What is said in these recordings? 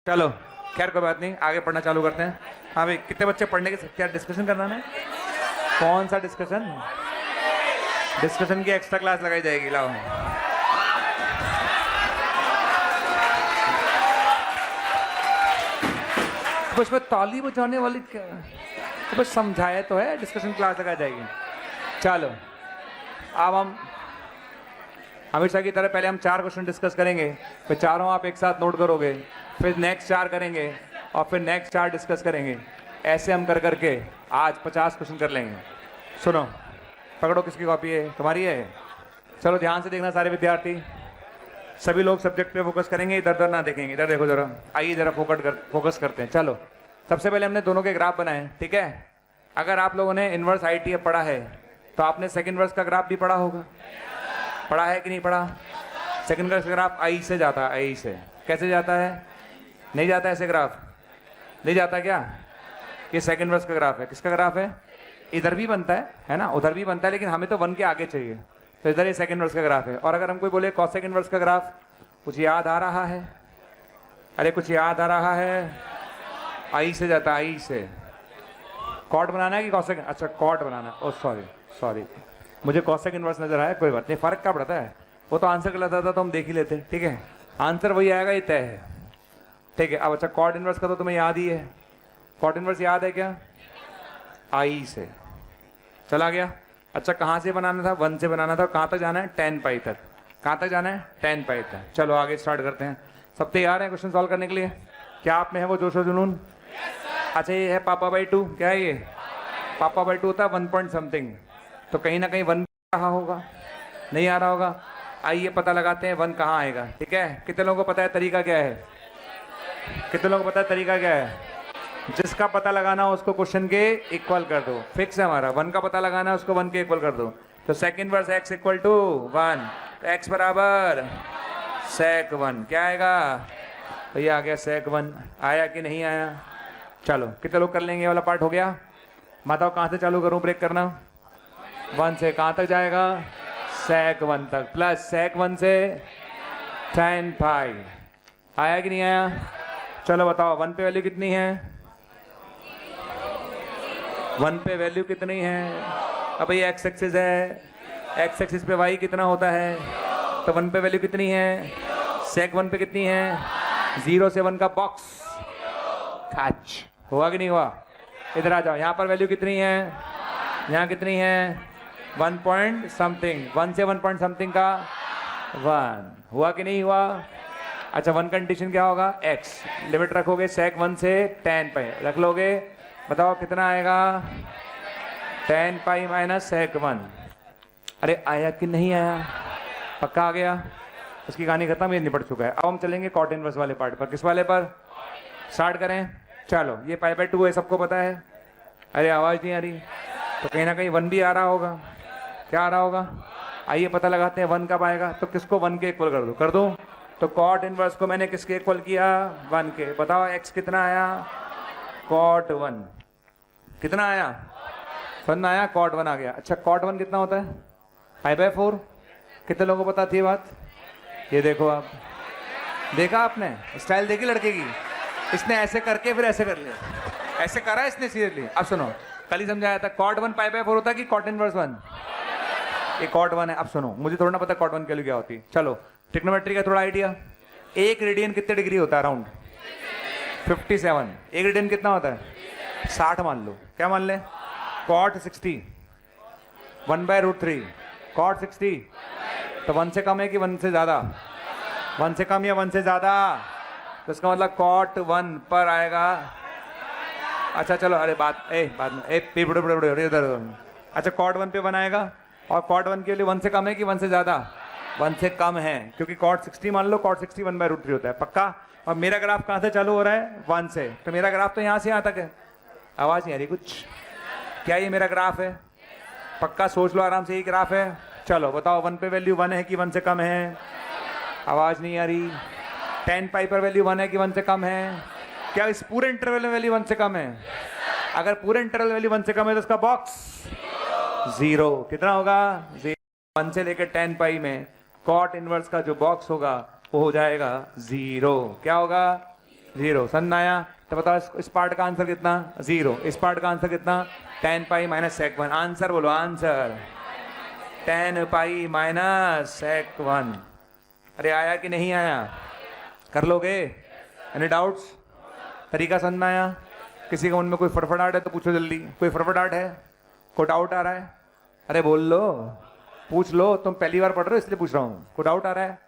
चलो खैर कोई बात नहीं, आगे पढ़ना चालू करते हैं। हाँ भाई, कितने बच्चे पढ़ने के, क्या डिस्कशन करना है? कौन सा डिस्कशन? डिस्कशन की एक्स्ट्रा क्लास लगाई जाएगी, लाओ। तो उसमें ताली बजाने वाली क्या, तो बस समझाया तो है, डिस्कशन क्लास लगाई जाएगी। चलो अब हम हमेशा की तरह पहले हम 4 क्वेश्चन डिस्कस करेंगे, फिर चारों आप एक साथ नोट करोगे, फिर नेक्स्ट 4 करेंगे और फिर नेक्स्ट 4 डिस्कस करेंगे। ऐसे हम कर करके आज 50 क्वेश्चन कर लेंगे। सुनो, पकड़ो किसकी कॉपी है, तुम्हारी है? चलो ध्यान से देखना सारे विद्यार्थी, सभी लोग सब्जेक्ट पे फोकस करेंगे, इधर उधर ना देखेंगे। इधर देखो जरा, आइए जरा फोकस करते हैं। चलो सबसे पहले हमने दोनों के ग्राफ बनाए, ठीक है। अगर आप लोगों ने इनवर्स ITF पढ़ा है तो आपने सेकंड वर्स का ग्राफ भी पढ़ा होगा, पढ़ा है कि नहीं पढ़ा? सेकंड वर्स का ग्राफ आई से जाता है, आई से। कैसे जाता है? नहीं जाता ऐसे ग्राफ, नहीं जाता क्या? ये सेकंड वर्स का ग्राफ है। किसका ग्राफ है? इधर भी बनता है ना, उधर भी बनता है, लेकिन हमें तो 1 के आगे चाहिए, तो इधर ये सेकंड वर्स का ग्राफ है। और अगर हम कोई बोले कॉस इनवर्स का ग्राफ, कुछ याद आ रहा है? अरे कुछ याद आ रहा है? आई से जाता है, आई से। कॉट बनाना है कि कॉसेक? अच्छा कॉट बनाना है। ओ सॉरी, मुझे कॉसेक इनवर्स नजर आया, कोई बात नहीं, फर्क क्या पड़ता है, वो तो आंसर गलत आता तो हम देख ही लेते, ठीक है। आंसर वही आएगा, ये तय है, ठीक है। अब अच्छा कॉट इनवर्स का तो तुम्हें याद ही है, कॉट इनवर्स याद है क्या? आई से चला गया। अच्छा कहाँ से बनाना था? 1 से बनाना था। कहाँ तक जाना है? 10 पाई तक। कहाँ तक जाना है? 10 पाई तक। चलो आगे स्टार्ट करते हैं। सब तैयार हैं क्वेश्चन सॉल्व करने के लिए? क्या आप में है वो जोश और जुनून? अच्छा ये है पापा बाई 2, क्या है ये? पापा बाई 2 होता है 1 पॉइंट समथिंग, तो कहीं ना कहीं 1 कहाँ होगा, नहीं आ रहा होगा। आइए पता लगाते हैं 1 कहाँ आएगा, ठीक है। कितने लोगों को पता है तरीका क्या है? कितने लोगों को पता है तरीका क्या है? जिसका पता लगाना हो उसको क्वेश्चन के इक्वल कर दो, फिक्स है हमारा। 1 का पता लगाना है उसको 1 के इक्वल कर दो। तो second verse x equal to 1, तो x बराबर sec 1, क्या आएगा भैया? आ गया sec 1। आया कि नहीं आया? चलो कितने लोग कर लेंगे? ये वाला पार्ट हो गया। बताओ कहाँ से चालू करूँ ब्रेक करना? 1 से। कहाँ तक जाएगा? sec 1 तक, प्लस sec 1 से tan पाई। आया कि नहीं आया? चलो बताओ 1 पे वैल्यू कितनी है? 1 पे वैल्यू कितनी है? अब ये x एक्सिस है, x एक्सिस पे y कितना होता है, तो 1 पे वैल्यू कितनी है? sec 1 पे कितनी है? 0 से 1 का बॉक्स खच। हुआ कि नहीं हुआ? इधर आ जाओ, यहाँ पर वैल्यू कितनी है? यहाँ कितनी है? 1 पॉइंट समथिंग, 1 से 1 पॉइंट समथिंग का 1। हुआ कि नहीं हुआ? अच्छा 1 कंडीशन क्या होगा? x लिमिट रखोगे sec 1 से tan पाई रख लोगे, बताओ कितना आएगा? tan pi minus sec 1। अरे आया कि नहीं आया? पक्का आ गया? उसकी कहानी खत्म, ये निपट चुका है। अब हम चलेंगे कॉट इनवर्स वाले पार्ट पर। किस वाले पर स्टार्ट करें? चलो ये पाई बाई 2 है, सबको पता है। अरे आवाज नहीं आ रही, तो कहीं ना कहीं 1 भी आ रहा होगा। क्या आ रहा होगा? आइए पता लगाते हैं 1 कब आएगा। तो किसको 1 के इक्वल कर दो। तो कॉट इनवर्स को मैंने किसके इक्वल किया? 1 के। बताओ x कितना आया? कॉट 1 कितना आया? 1 आया, कॉट 1 आ गया। अच्छा कॉट 1 कितना होता है? Pi by 4। कितने लोगों को पता थी बात? ये देखो, आप देखा, आपने स्टाइल देखी लड़के की, इसने ऐसे करके फिर ऐसे कर लिया, ऐसे करा इसने सीरियसली। अब सुनो, कल ही समझाया था कॉट 1 पाई बाई 4 होता है कि कॉट इनवर्स 1? ये कॉट 1 है। अब सुनो, मुझे थोड़ा ना पता कॉट 1 की वैल्यू क्या होती। चलो ट्रिग्नोमेट्री का थोड़ा आइडिया। 1 रेडियन कितने डिग्री होता है? अराउंड 57। 1 रेडियन कितना होता है? 60 मान लो। क्या मान ले? Cot 60 1/√3, cot 60। तो 1 से कम है कि 1 से ज्यादा? 1 से कम या 1 से ज्यादा? तो इसका मतलब कॉट 1 पर आएगा। अच्छा चलो, अरे बाद में इधर। अच्छा कॉट 1 पे 1 आएगा, और कॉट 1 के लिए 1 से कम है कि 1 से ज्यादा? 1 से कम है, क्योंकि कॉट 60 मान लो, कॉट 60 1/√3 होता है, पक्का। और मेरा ग्राफ कहाँ से चालू हो रहा है? 1 से। तो मेरा ग्राफ तो यहाँ से यहाँ तक है। आवाज नहीं आ रही कुछ? क्या ये मेरा ग्राफ है? पक्का सोच लो आराम से, ये ग्राफ है। चलो बताओ 1 पे वैल्यू 1 है कि 1 से कम है? आवाज नहीं आ रही। tan पाई पर वैल्यू 1 है कि 1 से कम है? क्या इस पूरे इंटरवल में वैल्यू 1 से कम है? अगर पूरे इंटरवल वैल्यू 1 से कम है तो उसका बॉक्स 0। कितना होगा? 0। 1 से लेकर tan पाई में कॉट इनवर्स का जो बॉक्स होगा वो हो जाएगा 0। क्या होगा? जीरो। समझ में आया? तो बताओ इस पार्ट का आंसर कितना? जीरो। इस पार्ट का आंसर कितना? tan pi minus sec one. Answer बोलो, answer tan pi minus sec one. अरे आया कि नहीं आया? कर लोगे? Any doubts? तरीका समझ में आया? किसी के मन में कोई फड़फड़ाहट है तो पूछो जल्दी। कोई फड़फड़ाहट है? कोई डाउट आ रहा है? अरे बोल लो, पूछ लो। तुम पहली बार पढ़ रहे हो इसलिए पूछ रहा हूँ। कोई डाउट आ रहा है?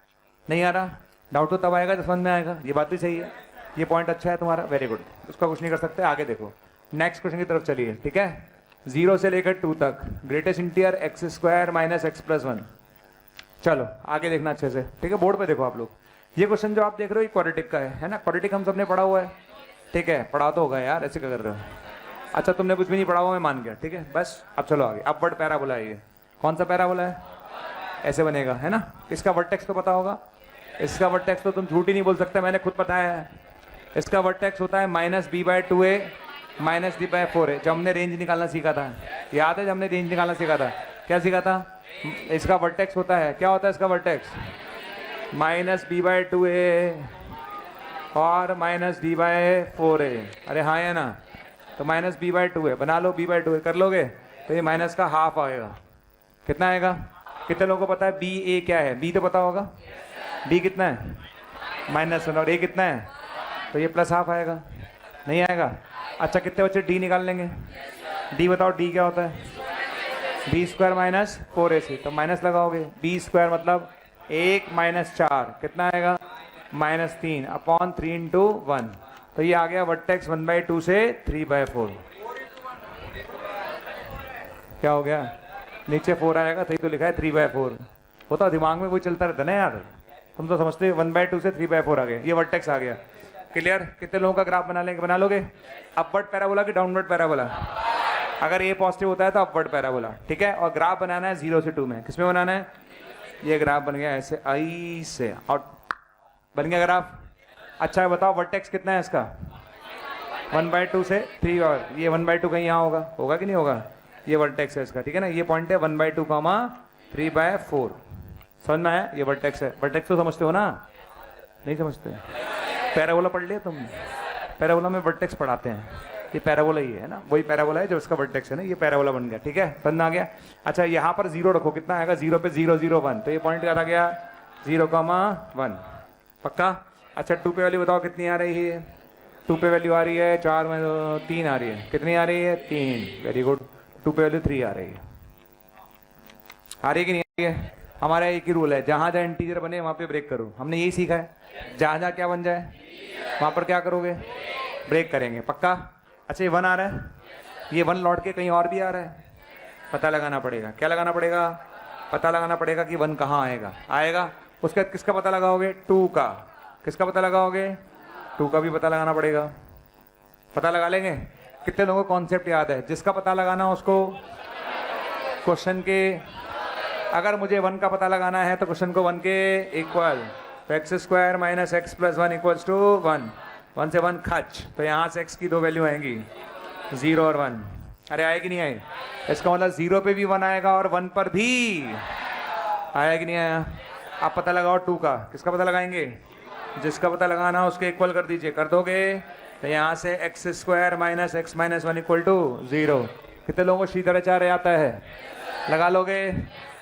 नहीं आ रहा? डाउट तो तब आएगा जब समझ में आएगा। ये बात भी सही है, ये पॉइंट अच्छा है तुम्हारा, वेरी गुड। उसका कुछ नहीं कर सकते, आगे देखो। नेक्स्ट क्वेश्चन की तरफ चलिए, ठीक है। 0 से लेकर 2 तक greatest integer x square minus x plus 1। चलो आगे देखना अच्छे से, ठीक है। बोर्ड पे देखो आप लोग। ये क्वेश्चन जो आप देख रहे हो ये क्वाड्रेटिक का है ना। क्वाड्रेटिक हम सबने पढ़ा हुआ है, ठीक है। पढ़ा तो होगा यार, ऐसे क्या कर रहे हो? अच्छा तुमने कुछ भी नहीं पढ़ा हुआ, मैं मान गया, ठीक है। बस अब चलो आगे। अपवर्ड पैराबोला है ये। कौन सा पैराबोला है? ऐसे बनेगा, है ना। इसका वर्टेक्स तो पता होगा। इसका वर्टेक्स तो तुम झूठ ही नहीं बोल सकते, मैंने खुद बताया है। इसका वर्टेक्स होता है minus B by 2a minus D by 4a। जब हमने रेंज निकालना सीखा था, याद है? जब हमने रेंज निकालना सीखा था, क्या सीखा था? इसका वर्टेक्स होता है, क्या होता है इसका vertex? Minus B by 2a और माइनस डी बाय 4a। अरे हाँ है ना। तो माइनस बी बाय 2a बना लो, बी बाय 2a कर लोगे तो ये माइनस का हाफ आएगा। कितना आएगा? कितने लोगों को पता है बी ए क्या है? बी तो पता होगा। बी कितना है? -1 और ए कितना है? तो ये प्लस हाफ आएगा, नहीं आएगा? अच्छा कितने बच्चे डी निकाल लेंगे? डी बताओ, डी क्या होता है? B square minus 4ac। तो माइनस लगाओगे, बी स्क्वायर मतलब 1 माइनस 4 कितना आएगा? -3 अपॉन 3 इंटू 1। तो ये आ गया वर्टेक्स 1/2 से 3/4। क्या हो गया? नीचे 4 आएगा, सही तो लिखा है 3/4। वो तो दिमाग में कोई चलता रहता ना यार, तुम तो समझते 1/2 से 3/4 आ गए। ये वर्टेक्स आ गया। क्लियर? कितने लोगों का ग्राफ बना लेंगे? बना लोगे? अपवर्ड पैराबोला कि डाउनवर्ड पैराबोला? अगर ये पॉजिटिव होता है तो अपवर्ड पैराबोला, ठीक है। और ग्राफ बनाना है 0 से 2 में। किसमें बनाना है? ये ग्राफ बन गया ऐसे, आई से और बन गया ग्राफ। अच्छा है, बताओ वर्टेक्स कितना है इसका? 1/2 से 3। और ये 1/2 कहीं यहाँ होगा, होगा कि नहीं होगा? ये वर्टेक्स है इसका, ठीक है ना। ये पॉइंट है 1/2 3/4। समझ में आया? ये वर्टेक्स है। वर्टेक्स तो समझते हो ना? नहीं समझते? पैराबोला पढ़ लिया तुम? पैराबोला में वर्टेक्स पढ़ाते हैं। ये पैराबोला ही है ना, वही पैराबोला है जो इसका वर्टेक्स है ना। ये पैराबोला बन गया, ठीक है। समझ में आ गया? अच्छा यहाँ पर 0 रखो, कितना आएगा? 0 पे 0 0 1। तो ये पॉइंट क्या आ गया? 0,1। पक्का? अच्छा 2 पे वैल्यू बताओ कितनी आ रही है? 2 पे वैल्यू आ रही है 4 में 3 आ रही है। कितनी आ रही है? 3। Very good. 2 पे वैल्यू 3 आ रही है। आ रही है कि नहीं आ रही है? हमारा एक ही रूल है, जहां जहां इंटीजर बने वहां पे ब्रेक करो। हमने यही सीखा है, जहां जहां क्या बन जाए वहां पर क्या करोगे? ब्रेक करेंगे। पक्का? अच्छा ये 1 आ रहा है, ये 1 लौट के कहीं और भी आ रहा है, पता लगाना पड़ेगा। क्या लगाना पड़ेगा? पता लगाना पड़ेगा कि 1 कहाँ आएगा। आएगा उसका किसका पता लगाओगे? 2 का। किसका पता लगाओगे? 2 का भी पता लगाना पड़ेगा। पता लगा लेंगे? कितने लोगों को कॉन्सेप्ट याद है? जिसका पता लगाना उसको क्वेश्चन के, अगर मुझे 1 का पता लगाना है तो क्वेश्चन को 1 के इक्वल, तो x square minus x plus 1 equals to 1। 1 से 1 खच, तो यहाँ से x की 2 वैल्यू आएंगी, 0 और 1। अरे आए कि नहीं आए? इसका मतलब 0 पे भी 1 आएगा और 1 पर भी आया कि नहीं आया? आप पता लगाओ 2 का। किसका पता लगाएंगे? जिसका पता लगाना उसके इक्वल कर दीजिए। कर दोगे तो यहाँ से x square minus x minus 1 equal to 0। कितने लोगों को श्रीधराचार्य आता है? लगा लोगे?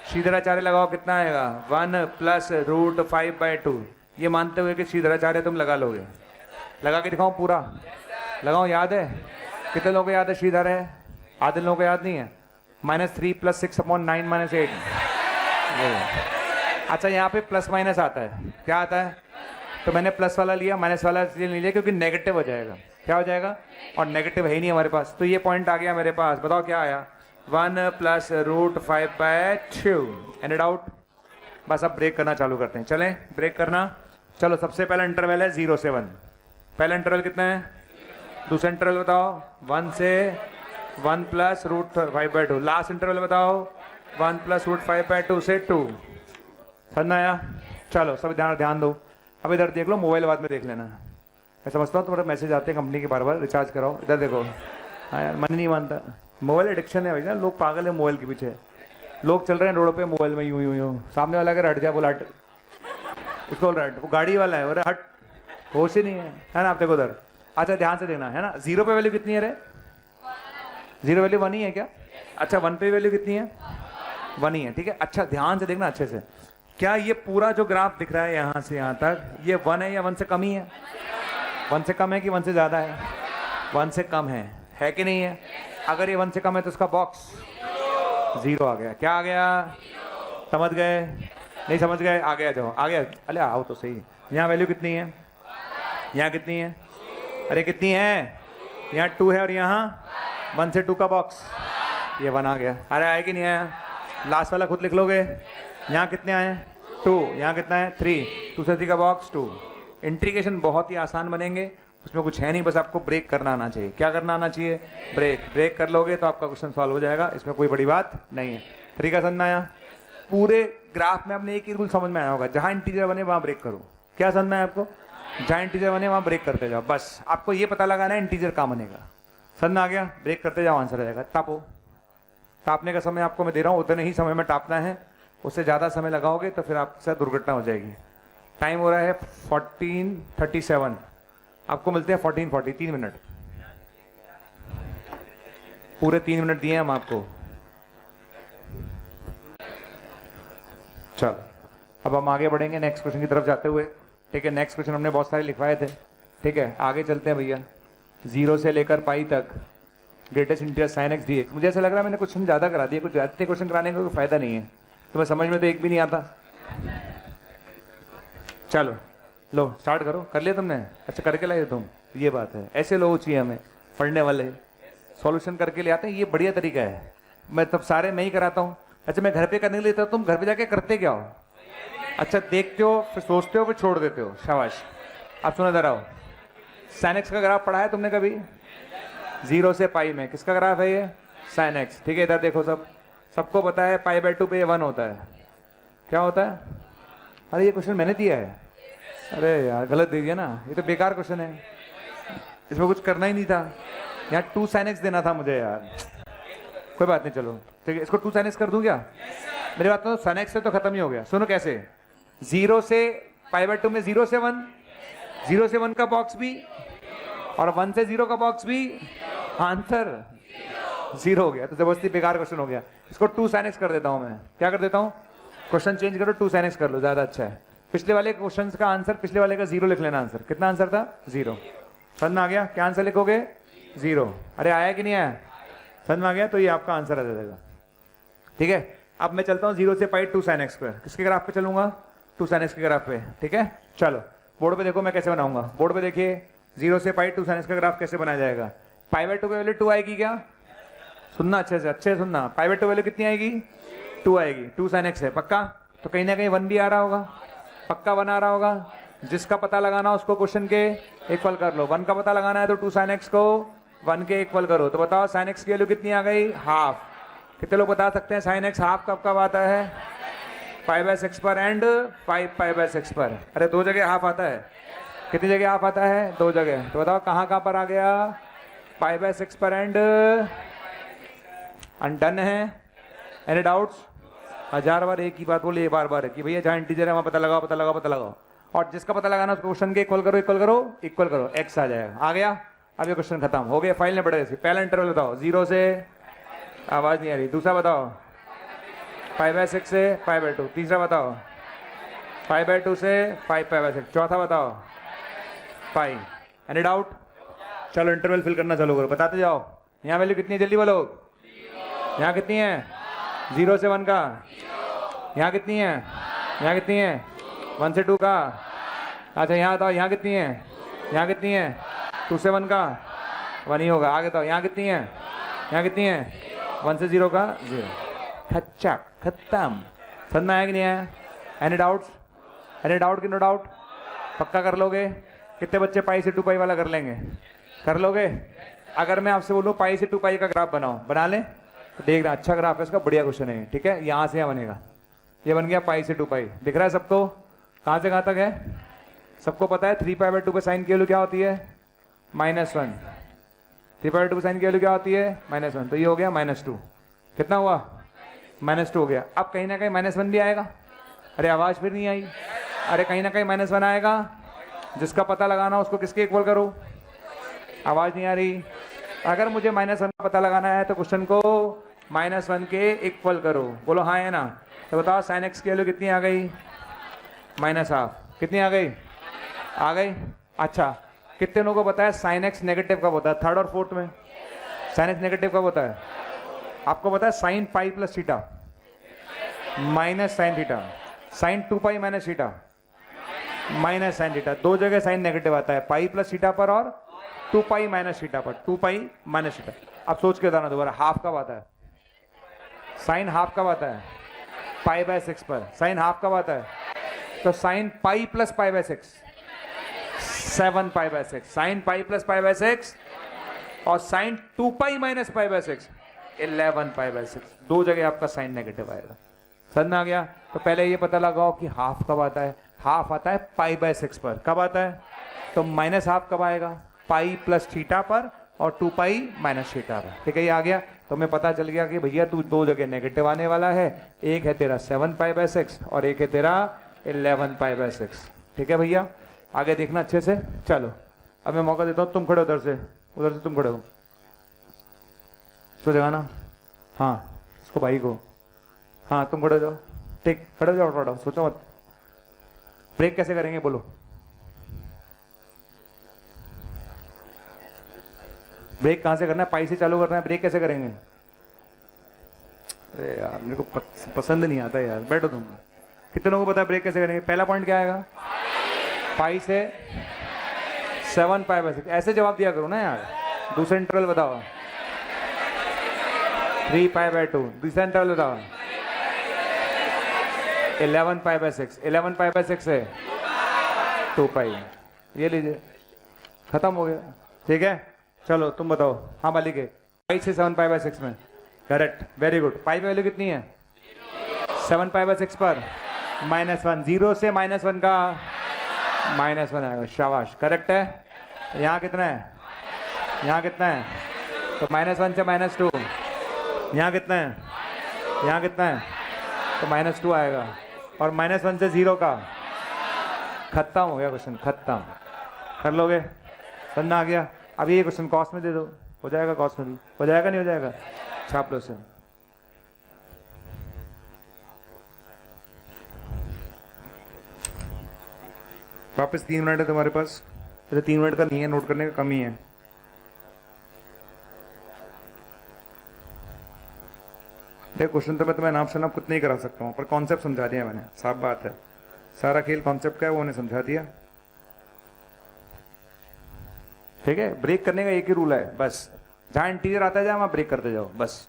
श्रीधराचार्य लगाओ, कितना आएगा? 1 प्लस रूट 5/2। ये मानते हुए कि श्रीधराचार्य तुम लगा लोगे। लगा के दिखाऊं पूरा? लगाओ, याद है? कितने लोगों को याद है श्रीधर है? आधे लोगों को याद नहीं है। -3 + 6/9 - 8। अच्छा यहाँ पे प्लस माइनस आता है, क्या आता है? तो मैंने प्लस वाला लिया, माइनस वाला इसलिए नहीं लिया क्योंकि नेगेटिव हो जाएगा। क्या हो जाएगा? और नेगेटिव है ही नहीं हमारे पास, तो ये पॉइंट आ गया मेरे पास। बताओ क्या आया? 1 प्लस रूट 5/2। Any doubt? बस अब ब्रेक करना चालू करते हैं। चलें ब्रेक करना। चलो सबसे पहला इंटरवल है 0 से 1। पहला इंटरवल कितना है? दूसरा इंटरवल बताओ 1 से 1 प्लस रूट 5/2। लास्ट इंटरवल बताओ 1 प्लस रूट 5/2 से 2। समझ में आया? चलो सब ध्यान दो। अब इधर देख लो, मोबाइल बाद में देख लेना। मैं समझता हूँ तुम्हारे मैसेज आते हैं कंपनी के, बार बार रिचार्ज कराओ। इधर देखो। हाँ यार, मन नहीं मानता। मोबाइल एडिक्शन है भैया, लोग पागल है मोबाइल के पीछे। लोग चल रहे हैं रोड पे मोबाइल में यूं यूं यूं। सामने वाला अगर हट जाए, बोला हट, उसको बोल रहा हट, वो गाड़ी वाला है, बोले हट, होश ही नहीं है ना? आप देखो उधर। अच्छा ध्यान से देखना है ना, जीरो पे वैल्यू कितनी है रे? जीरो वैल्यू 1 ही है क्या? अच्छा 1 पे वैल्यू कितनी है? 1 ही है, ठीक है। अच्छा ध्यान से देखना अच्छे से, क्या ये पूरा जो ग्राफ दिख रहा है यहाँ से यहाँ तक, ये 1 है या 1 से कम ही है? 1 से कम है कि 1 से ज़्यादा है? 1 से कम है कि नहीं है? अगर ये 1 से कम है तो उसका बॉक्स 0 आ गया। क्या आ गया? समझ गए? नहीं समझ गए? आगे आ जाओ, आगे अरे आओ तो सही। यहाँ वैल्यू कितनी है? यहाँ कितनी है? अरे कितनी है? यहाँ 2 है और यहाँ 1 से 2 का बॉक्स, ये 1 आ गया। अरे आए कि नहीं आया? लास्ट वाला खुद लिख लोगे। यहाँ कितने आए? 2। यहाँ कितना है? 3। 2 से 3 का बॉक्स 2। इंटीग्रेशन बहुत ही आसान बनेंगे, उसमें कुछ है नहीं, बस आपको ब्रेक करना आना चाहिए। क्या करना आना चाहिए? ब्रेक कर लोगे तो आपका क्वेश्चन सॉल्व हो जाएगा, इसमें कोई बड़ी बात नहीं है। तरीका समझ में आया? पूरे ग्राफ में आपने एक ही रूल समझ में आया होगा, जहाँ इंटीजर बने वहाँ ब्रेक करो। क्या समझ में आया आपको? जहाँ इंटीजर बने वहाँ ब्रेक करते जाओ, बस आपको ये पता लगाना है इंटीजर कहाँ बनेगा। समझ में आ गया? ब्रेक करते जाओ, आंसर आ जाएगा। टापो, टापने का समय आपको मैं दे रहा हूँ, उतने ही समय में टापना है, उससे ज़्यादा समय लगाओगे तो फिर आपके साथ दुर्घटना हो जाएगी। टाइम हो रहा है 14:37, आपको मिलते हैं 14:40, 3 मिनट, पूरे 3 मिनट दिए हम आपको। चलो अब हम आगे बढ़ेंगे नेक्स्ट क्वेश्चन की तरफ जाते हुए, ठीक है। नेक्स्ट क्वेश्चन हमने बहुत सारे लिखवाए थे, ठीक है। आगे चलते हैं भैया। 0 से लेकर पाई तक greatest integer sine x D x. मुझे ऐसा लग रहा है मैंने क्वेश्चन ज़्यादा करा दिया, कुछ ज़्यादा क्वेश्चन कराने का कोई फायदा नहीं है, तो मैं समझ में तो एक भी नहीं आता। चलो लो स्टार्ट करो। कर लिया तुमने? अच्छा करके लाए तुम, ये बात है, ऐसे लोग चाहिए हमें पढ़ने वाले, सॉल्यूशन करके ले आते हैं, ये बढ़िया तरीका है। मैं तब सारे मैं ही कराता हूँ। अच्छा मैं घर पे करने के लिए, तुम घर पे जाके करते क्या हो? अच्छा देखते हो, फिर सोचते हो, फिर छोड़ देते हो, शाबाश। आप सुना इधर आओ। साइन एक्स का ग्राफ पढ़ा है तुमने कभी? 0 से पाई में किसका ग्राफ है ये? साइन एक्स, ठीक है। इधर देखो, सबको पता है π/2 पे 1 होता है। क्या होता है? अरे ये क्वेश्चन मैंने दिया है, अरे यार गलत दे दिया ना, ये तो बेकार क्वेश्चन है, इसमें कुछ करना ही नहीं था। यहाँ 2 sin x देना था मुझे यार, कोई बात नहीं, चलो ठीक है, इसको 2 sin x कर दूं क्या? मेरी बात तो sin x से तो खत्म ही हो गया। सुनो कैसे, 0 से π/2 में 0 से 1, 0 से 1 का बॉक्स भी और 1 से 0 का बॉक्स भी, आंसर 0 हो गया। तो जबरदस्ती बेकार क्वेश्चन हो गया, इसको 2 sin x कर देता हूं मैं। क्या कर देता हूं? क्वेश्चन चेंज करो, 2 sin x कर लो, ज्यादा अच्छा है। पिछले वाले क्वेश्चन का आंसर, पिछले वाले का 0 लिख लेना। आंसर कितना आंसर था? 0। समझ में आ गया? क्या आंसर लिखोगे? 0। अरे आया कि नहीं आया? समझ में आ गया? तो ये आपका आंसर आ जाएगा, ठीक है। अब मैं चलता हूँ 0 से पाई 2 sin x पर। किसके ग्राफ पे चलूंगा? 2 sin x के ग्राफ पे, ठीक है। चलो बोर्ड पे देखो मैं कैसे बनाऊंगा। बोर्ड पे देखिए 0 से पाई 2 sin x का ग्राफ कैसे बनाया जाएगा। π/2 की वैल्यू 2 आएगी क्या? सुनना अच्छे से सुनना। π/2 वैल्यू कितनी आएगी? 2 आएगी। 2 sin x है पक्का, तो कहीं ना कहीं 1 भी आ रहा होगा, पक्का 1 आ रहा होगा। जिसका पता लगाना उसको क्वेश्चन के इक्वल कर लो। 1 का पता लगाना है तो 2 sin x को 1 के इक्वल करो। तो बताओ sin x की वैल्यू कितनी आ गई? हाफ। कितने लोग बता सकते हैं sin x हाफ कब कब आता है? π/6 पर एंड 5π/6 पर। अरे 2 जगह हाफ आता है। कितनी जगह हाफ आता है? 2 जगह। तो बताओ कहाँ कहाँ पर आ गया? π/6 पर एंड। डन है? Any doubts? 1000 बार एक ही बात बोली, बार बार कि भैया जहाँ इंटीजर है वहाँ पता लगाओ, पता लगाओ, पता लगाओ। और जिसका पता लगाना उसको क्वेश्चन के इक्वल करो, इक्वल करो, इक्वल करो, x आ जाएगा। आ गया? अब ये क्वेश्चन खत्म हो गया। फाइल ने पढ़े। पहला इंटरवल बताओ 0 से, आवाज नहीं आ रही। दूसरा बताओ π/6 से π/2। तीसरा बताओ π/2 से 5π/6। चौथा बताओ पाई। Any doubt? चलो इंटरवल फिल करना चालू करो, बताते जाओ। यहाँ वैल्यू कितनी है जल्दी बोलो। यहाँ कितनी है? 0 से 1 का। यहाँ कितनी है? यहाँ कितनी है? 1 से 2 का। अच्छा यहाँ बताओ यहाँ कितनी है? यहाँ कितनी है? 2 से 1 का 1 ही होगा। आगे बताओ यहाँ कितनी है? यहाँ कितनी है? 1 से 0 का 0। खच्चा खत्म। समझ में आया कि नहीं आया? Any doubts? एनी डाउट कि नो डाउट? पक्का कर लोगे? कितने बच्चे पाई से 2 पाई वाला कर लेंगे? कर लोगे? अगर मैं आपसे बोलूँ पाई से 2 पाई का ग्राफ बनाओ, बना लें? तो देखना अच्छा ग्राफ है इसका, बढ़िया क्वेश्चन है, ठीक है। यहाँ से यहाँ बनेगा, ये बन गया पाई से 2 पाई। दिख रहा है सबको? कहाँ से कहाँ तक है? सबको पता है 3π/2 पे साइन की वैल्यू क्या होती है? -1। 3π/2 पे साइन की वैल्यू क्या होती है? -1। तो ये हो गया -2। कितना हुआ? -2 हो गया। अब कहीं ना कहीं -1 भी आएगा। अरे आवाज फिर नहीं आई। अरे कहीं ना कहीं -1 आएगा, जिसका पता लगाना उसको किसके इक्वल करो? आवाज नहीं आ रही। अगर मुझे -1 का पता लगाना है तो क्वेश्चन को -1 के इक्वल करो। बोलो हाँ है ना? तो बताओ साइन एक्स की वैल्यू कितनी आ गई? -1/2। कितनी आ गई? आ गई। अच्छा, कितने लोगों को पता है साइन एक्स नेगेटिव कब होता है? थर्ड और फोर्थ में साइन एक्स नेगेटिव कब होता है? आपको पता है sine pi plus theta minus sine theta, sine 2 pi minus theta minus sine theta, दो जगह साइन नेगेटिव आता है, पाई प्लस थीटा पर और 2 पाई माइनस थीटा पर। 2 पाई माइनस थीटा। अब सोच के बताना दोबारा, हाफ कब आता है? साइन हाफ कब आता है? π/6 पर। साइन हाफ कब आता है? तो sine pi plus π/6 7 π/6, sine pi plus π/6 और साइन 2 पाई माइनस π/6 11 π/6। दो जगह आपका साइन नेगेटिव आएगा। समझ में आ गया? तो पहले ये पता लगाओ कि हाफ कब आता है। हाफ आता है π/6 पर। कब आता है? तो माइनस हाफ कब आएगा? पाई प्लस थीटा पर और 2 पाई माइनस थीटा पर। ठीक है, ये आ गया। तो हमें पता चल गया कि भैया तू दो जगह नेगेटिव आने वाला है। एक है तेरा 7 π/6 और एक है तेरा 11 π/6। ठीक है भैया, आगे देखना अच्छे से। चलो अब मैं मौका देता हूँ, तुम खड़े उधर से तुम खड़े हो, तो जगाना। हाँ इसको भाई को, हाँ तुम खड़े हो जाओ। ठीक, खड़े हो जाओ, फटाफट सोचो मत। ब्रेक कैसे करेंगे बोलो? ब्रेक कहां से करना है? पाई से चालू करना है। ब्रेक कैसे करेंगे? अरे यार मेरे को पसंद नहीं आता यार। बैठो तुम। कितने लोगों को पता है ब्रेक कैसे करेंगे? पहला पॉइंट क्या आएगा? पाई से 7 π/6। ऐसे जवाब दिया करो ना यार। दूसरा इंटरवल बताओ। 3 π/2। दूसरा इंटरवल बताओ। 11 π/6। 11 π/6 है 2 पाई। ये लीजिए, खत्म हो गया। ठीक है, चलो तुम बताओ। हाँ मालिक है, पाई से 7 π/6 में। Correct, very good. पाई की वैल्यू कितनी है? 7 π/6 पर -1। 0 से -1 का -1 आएगा। शाबाश, करेक्ट है। यहाँ कितना है? यहाँ कितना है? तो -1 से -2। यहाँ कितना है? यहाँ कितना है? तो -2 आएगा। और -1 से 0 का खत्म हो गया क्वेश्चन, खत्म। कर लोगे? समझ आ गया? अब ये क्वेश्चन कॉस्ट में दे दो, हो जाएगा। कॉस्ट में भी हो जाएगा, नहीं हो जाएगा? छाप लो से। वापस 3 मिनट है तुम्हारे पास। तो 3 मिनट का नहीं है, नोट करने का कम ही है। देखो क्वेश्चन तो मैं तुम्हें नाप शनाप कुछ नहीं करा सकता हूँ, पर कॉन्सेप्ट समझा दिया मैंने। साफ बात है, सारा खेल कॉन्सेप्ट का है, वो उन्हें समझा दिया। ठीक है, ब्रेक करने का एक ही रूल है बस। जहां इंटीरियर आता है जहां वहां ब्रेक करते जाओ बस।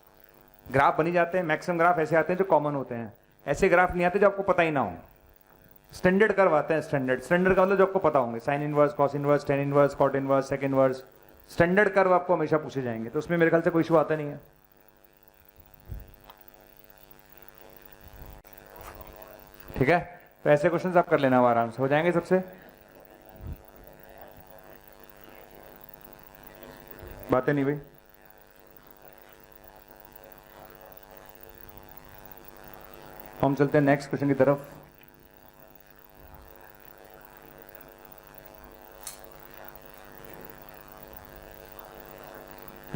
ग्राफ बनी जाते हैं, मैक्सिमम ग्राफ ऐसे आते हैं जो कॉमन होते हैं। ऐसे ग्राफ नहीं आते जो आपको पता ही ना हो। स्टैंडर्ड कर्व आते हैं। स्टैंडर्ड का मतलब जो आपको पता होंगे, sine inverse, cos inverse, tan inverse, cot inverse, sec inverse. Standard curve आपको हमेशा पूछे जाएंगे, तो उसमें मेरे ख्याल से कोई इशू आता नहीं है। ठीक है, तो ऐसे क्वेश्चंस आप कर लेना, आराम से हो जाएंगे सबसे। बातें नहीं भाई। हम चलते हैं नेक्स्ट क्वेश्चन की तरफ।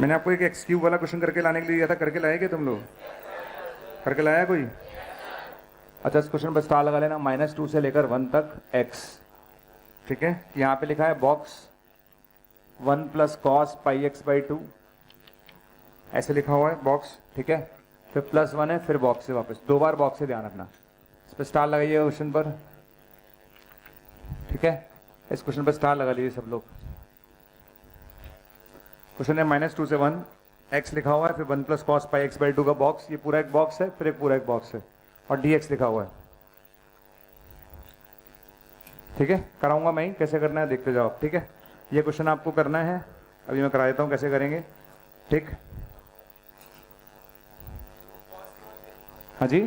मैंने आपको एक एक्स क्यूब वाला क्वेश्चन करके लाने के लिए दिया था, करके लाए क्या तुम लोग? करके लाया कोई? अच्छा, इस क्वेश्चन पर स्टार लगा लेना। -2 से लेकर 1 तक x। ठीक है, यहाँ पे लिखा है बॉक्स 1 + cos πx/2, ऐसे लिखा हुआ है बॉक्स। ठीक है, फिर +1 है, फिर बॉक्स से वापस, 2 बार बॉक्स से, ध्यान रखना। इस पर स्टार लगाइए क्वेश्चन पर। ठीक है, इस क्वेश्चन पर स्टार लगा लीजिए सब लोग। क्वेश्चन है -2 से 1, x लिखा हुआ है, फिर 1 + cos πx/2 का बॉक्स। ये पूरा एक बॉक्स है, फिर एक पूरा एक बॉक्स है, और dx लिखा हुआ है। ठीक है, कराऊंगा मैं ही, कैसे करना है देखते जाओ। ठीक है, ये क्वेश्चन आपको करना है, अभी मैं करा देता हूं कैसे करेंगे। ठीक, हाँ जी,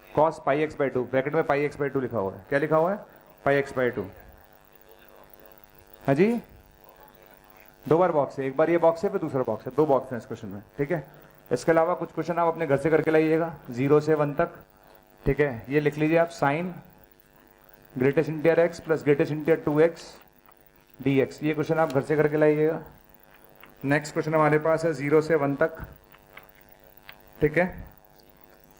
cos πx/2, ब्रैकेट में πx/2 लिखा हुआ है। क्या लिखा हुआ है? πx/2। हाँ जी, 2 बार बॉक्स है, एक बार ये बॉक्स है, फिर दूसरा बॉक्स है, 2 बॉक्स है इस क्वेश्चन में। ठीक है, इसके अलावा कुछ क्वेश्चन आप अपने घर से करके लाइएगा, 0 से 1 तक। ठीक है, ये लिख लीजिए आप, sine greatest integer x + greatest integer 2x dx। ये क्वेश्चन आप घर से करके लाइएगा। नेक्स्ट क्वेश्चन हमारे पास है 0 से 1 तक, ठीक है।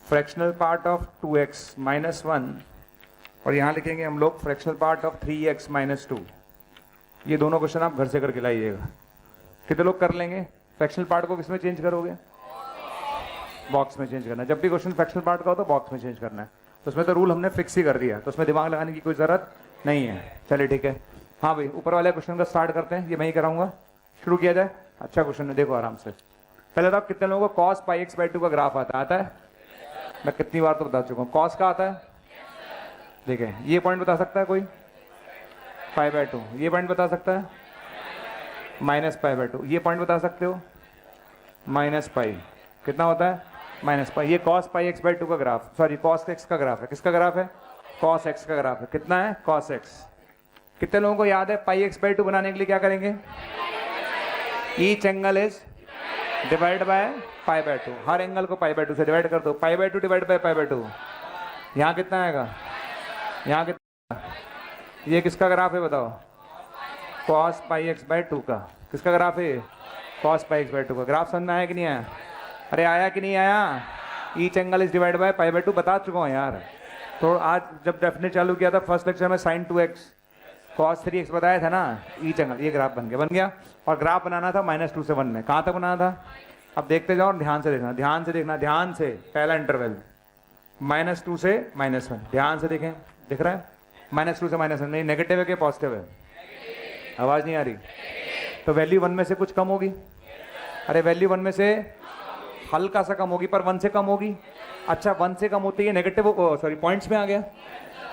Fractional part of 2x minus 1, और यहाँ लिखेंगे हम लोग fractional part of 3x minus 2। ये दोनों क्वेश्चन आप घर से करके लाइएगा। कितने लोग कर लेंगे? फ्रैक्शनल पार्ट को किस में चेंज करोगे? बॉक्स में चेंज करना है। जब भी क्वेश्चन फ्रैक्शनल पार्ट का हो तो बॉक्स में चेंज करना है। तो उसमें तो रूल हमने फिक्स ही कर दिया, तो उसमें दिमाग लगाने की कोई ज़रूरत नहीं है। चलिए ठीक है। हाँ भाई, ऊपर वाले क्वेश्चन का स्टार्ट करते हैं, ये मैं ही कराऊंगा। शुरू किया जाए। अच्छा क्वेश्चन है, देखो आराम से। पहले तो आप कितने लोगों को कॉस पाई एक्स बाई 2 का ग्राफ आता है? मैं कितनी बार तो बता चुका हूँ। कॉस का आता है, देखें ये पॉइंट बता सकता है कोई? Pi by 2। ये पॉइंट बता सकता है? Minus pi by 2। ये पॉइंट बता सकते हो? Minus pi. कितना होता है? Minus pi. ये कॉस पाई एक्स बाई 2 का ग्राफ, सॉरी कॉस एक्स का ग्राफ है। किसका ग्राफ है? कॉस एक्स का ग्राफ है। कितना है? Cos x. कितने लोगों को याद है पाई एक्स बाई 2 बनाने के लिए क्या करेंगे? Each angle is divide by pi by 2। Her angle को पाई बाई 2 से डिवाइड कर दो। Pi by 2 divide by pi by 2। यहाँ कितना आएगा? यहाँ कितना? ये किसका ग्राफ है बताओ? कॉस पाई एक्स बाई 2 का। किसका ग्राफ है? कॉस पाई एक्स बाई 2 का। ग्राफ समझ में आया कि नहीं आया? अरे आया कि नहीं आया? Each angle is divide by pi by 2 बता चुका हूँ यार। तो आज जब डेफिनेट चालू किया था फर्स्ट लेक्चर में साइन 2x कॉस 3x बताया था ना, ईच एंगल। ये ग्राफ बन गया। और ग्राफ बनाना था -2 से 1 में। कहाँ तक बनाना था? अब देखते जाओ और ध्यान से देखना, ध्यान से देखना, ध्यान से। पहला इंटरवल -2 से -1, ध्यान से देखें। दिख रहा है? -2 से -1 नहीं, नेगेटिव है कि पॉजिटिव है? आवाज़ नहीं आ रही। तो वैल्यू 1 में से कुछ कम होगी। अरे वैल्यू 1 में से हल्का सा कम होगी, पर 1 से कम होगी। अच्छा 1 से कम होती है नेगेटिव, सॉरी पॉइंट्स में आ गया।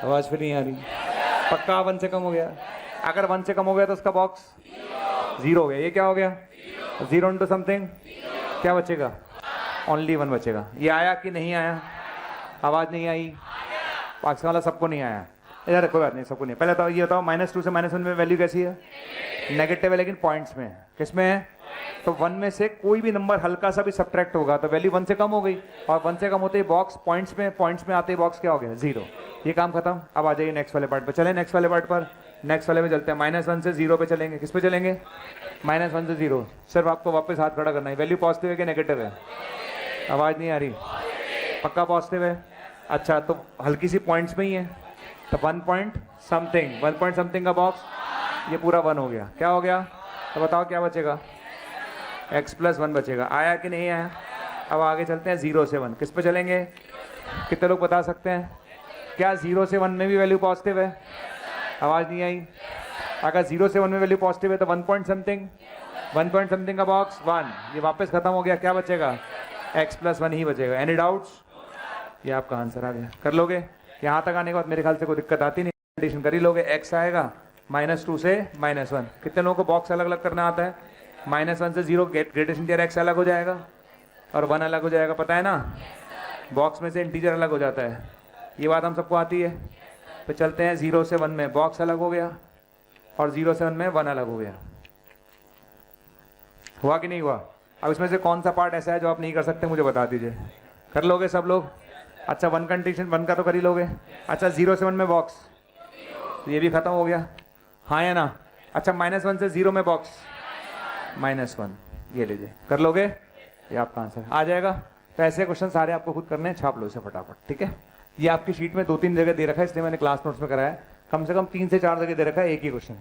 आवाज़ फिर नहीं आ रही। पक्का 1 से कम हो गया? अगर 1 से कम हो गया तो उसका बॉक्स 0 हो गया। ये क्या हो गया? 0 इंटू समथिंग, क्या बचेगा? ओनली 1 बचेगा। ये आया कि नहीं आया? आवाज़ नहीं आई। पाकिस्तान वाला सबको नहीं आया इधर, कोई बात नहीं, सबको नहीं। पहले तो ये बताओ -2 से -1 में वैल्यू कैसी है? नेगेटिव है, लेकिन पॉइंट्स में। किस में है? तो 1 में से कोई भी नंबर हल्का सा भी सब्ट्रैक्ट होगा तो वैल्यू 1 से कम हो गई, और 1 से कम होते ही बॉक्स पॉइंट्स में आते ही बॉक्स क्या हो गया? 0। ये काम खत्म। अब आ जाइए नेक्स्ट वाले पार्ट पर। चले नेक्स्ट वाले पार्ट पर। नेक्स्ट वाले में चलते हैं। -1 से 0 पे चलेंगे। किस पे चलेंगे? -1 से 0। सिर्फ आपको वापस हाथ खड़ा करना है। वैल्यू पॉजिटिव है कि नेगेटिव है? आवाज़ नहीं आ रही। पक्का पॉजिटिव है? अच्छा तो हल्की सी पॉइंट्स में ही है, तो 1 पॉइंट समथिंग का बॉक्स ये पूरा 1 हो गया। क्या हो गया? तो बताओ क्या बचेगा? x + 1 बचेगा। आया कि नहीं आया? अब आगे चलते हैं 0 से 1। किस पे चलेंगे? कितने लोग बता सकते हैं? क्या 0 से 1 में भी वैल्यू पॉजिटिव है? आवाज़ नहीं आई। अगर 0 से 1 में वैल्यू पॉजिटिव है तो 1 पॉइंट समथिंग का बॉक्स 1, ये वापस खत्म हो गया। क्या बचेगा? x + 1 ही बचेगा। Any doubts? ये आपका आंसर आ गया। कर लोगे? यहाँ तक आने के बाद मेरे ख्याल से कोई दिक्कत आती नहीं, कंडीशन कर ही लोगे। x आएगा -2 से -1। कितने लोगों को बॉक्स अलग अलग करना आता है? -1 से 0 ग्रेटेस्ट इंटीजर x अलग हो जाएगा और 1 अलग हो जाएगा, पता है ना? बॉक्स में से इंटीजर अलग हो जाता है, ये बात हम सबको आती है। तो चलते हैं 0 से 1 में बॉक्स अलग हो गया और 0 से 1 में 1 अलग हो गया। हुआ कि नहीं हुआ? अब इसमें से कौन सा पार्ट ऐसा है जो आप नहीं कर सकते, मुझे बता दीजिए। कर लोगे सब लोग? अच्छा 1 कंडीशन 1 का तो कर ही लोगे। अच्छा 0 से 1 में बॉक्स, ये भी खत्म हो गया, हाँ या ना? अच्छा -1 से 0 में बॉक्स -1, ये लीजिए। कर लोगे? ये आपका आंसर आ जाएगा। तो ऐसे क्वेश्चन सारे आपको खुद करने हैं, छाप लो इसे फटाफट, ठीक है? ये आपकी शीट में 2-3 जगह दे रखा है, इसलिए मैंने क्लास नोट्स में कराया है। कम से कम 3 से 4 जगह दे रखा है एक ही क्वेश्चन,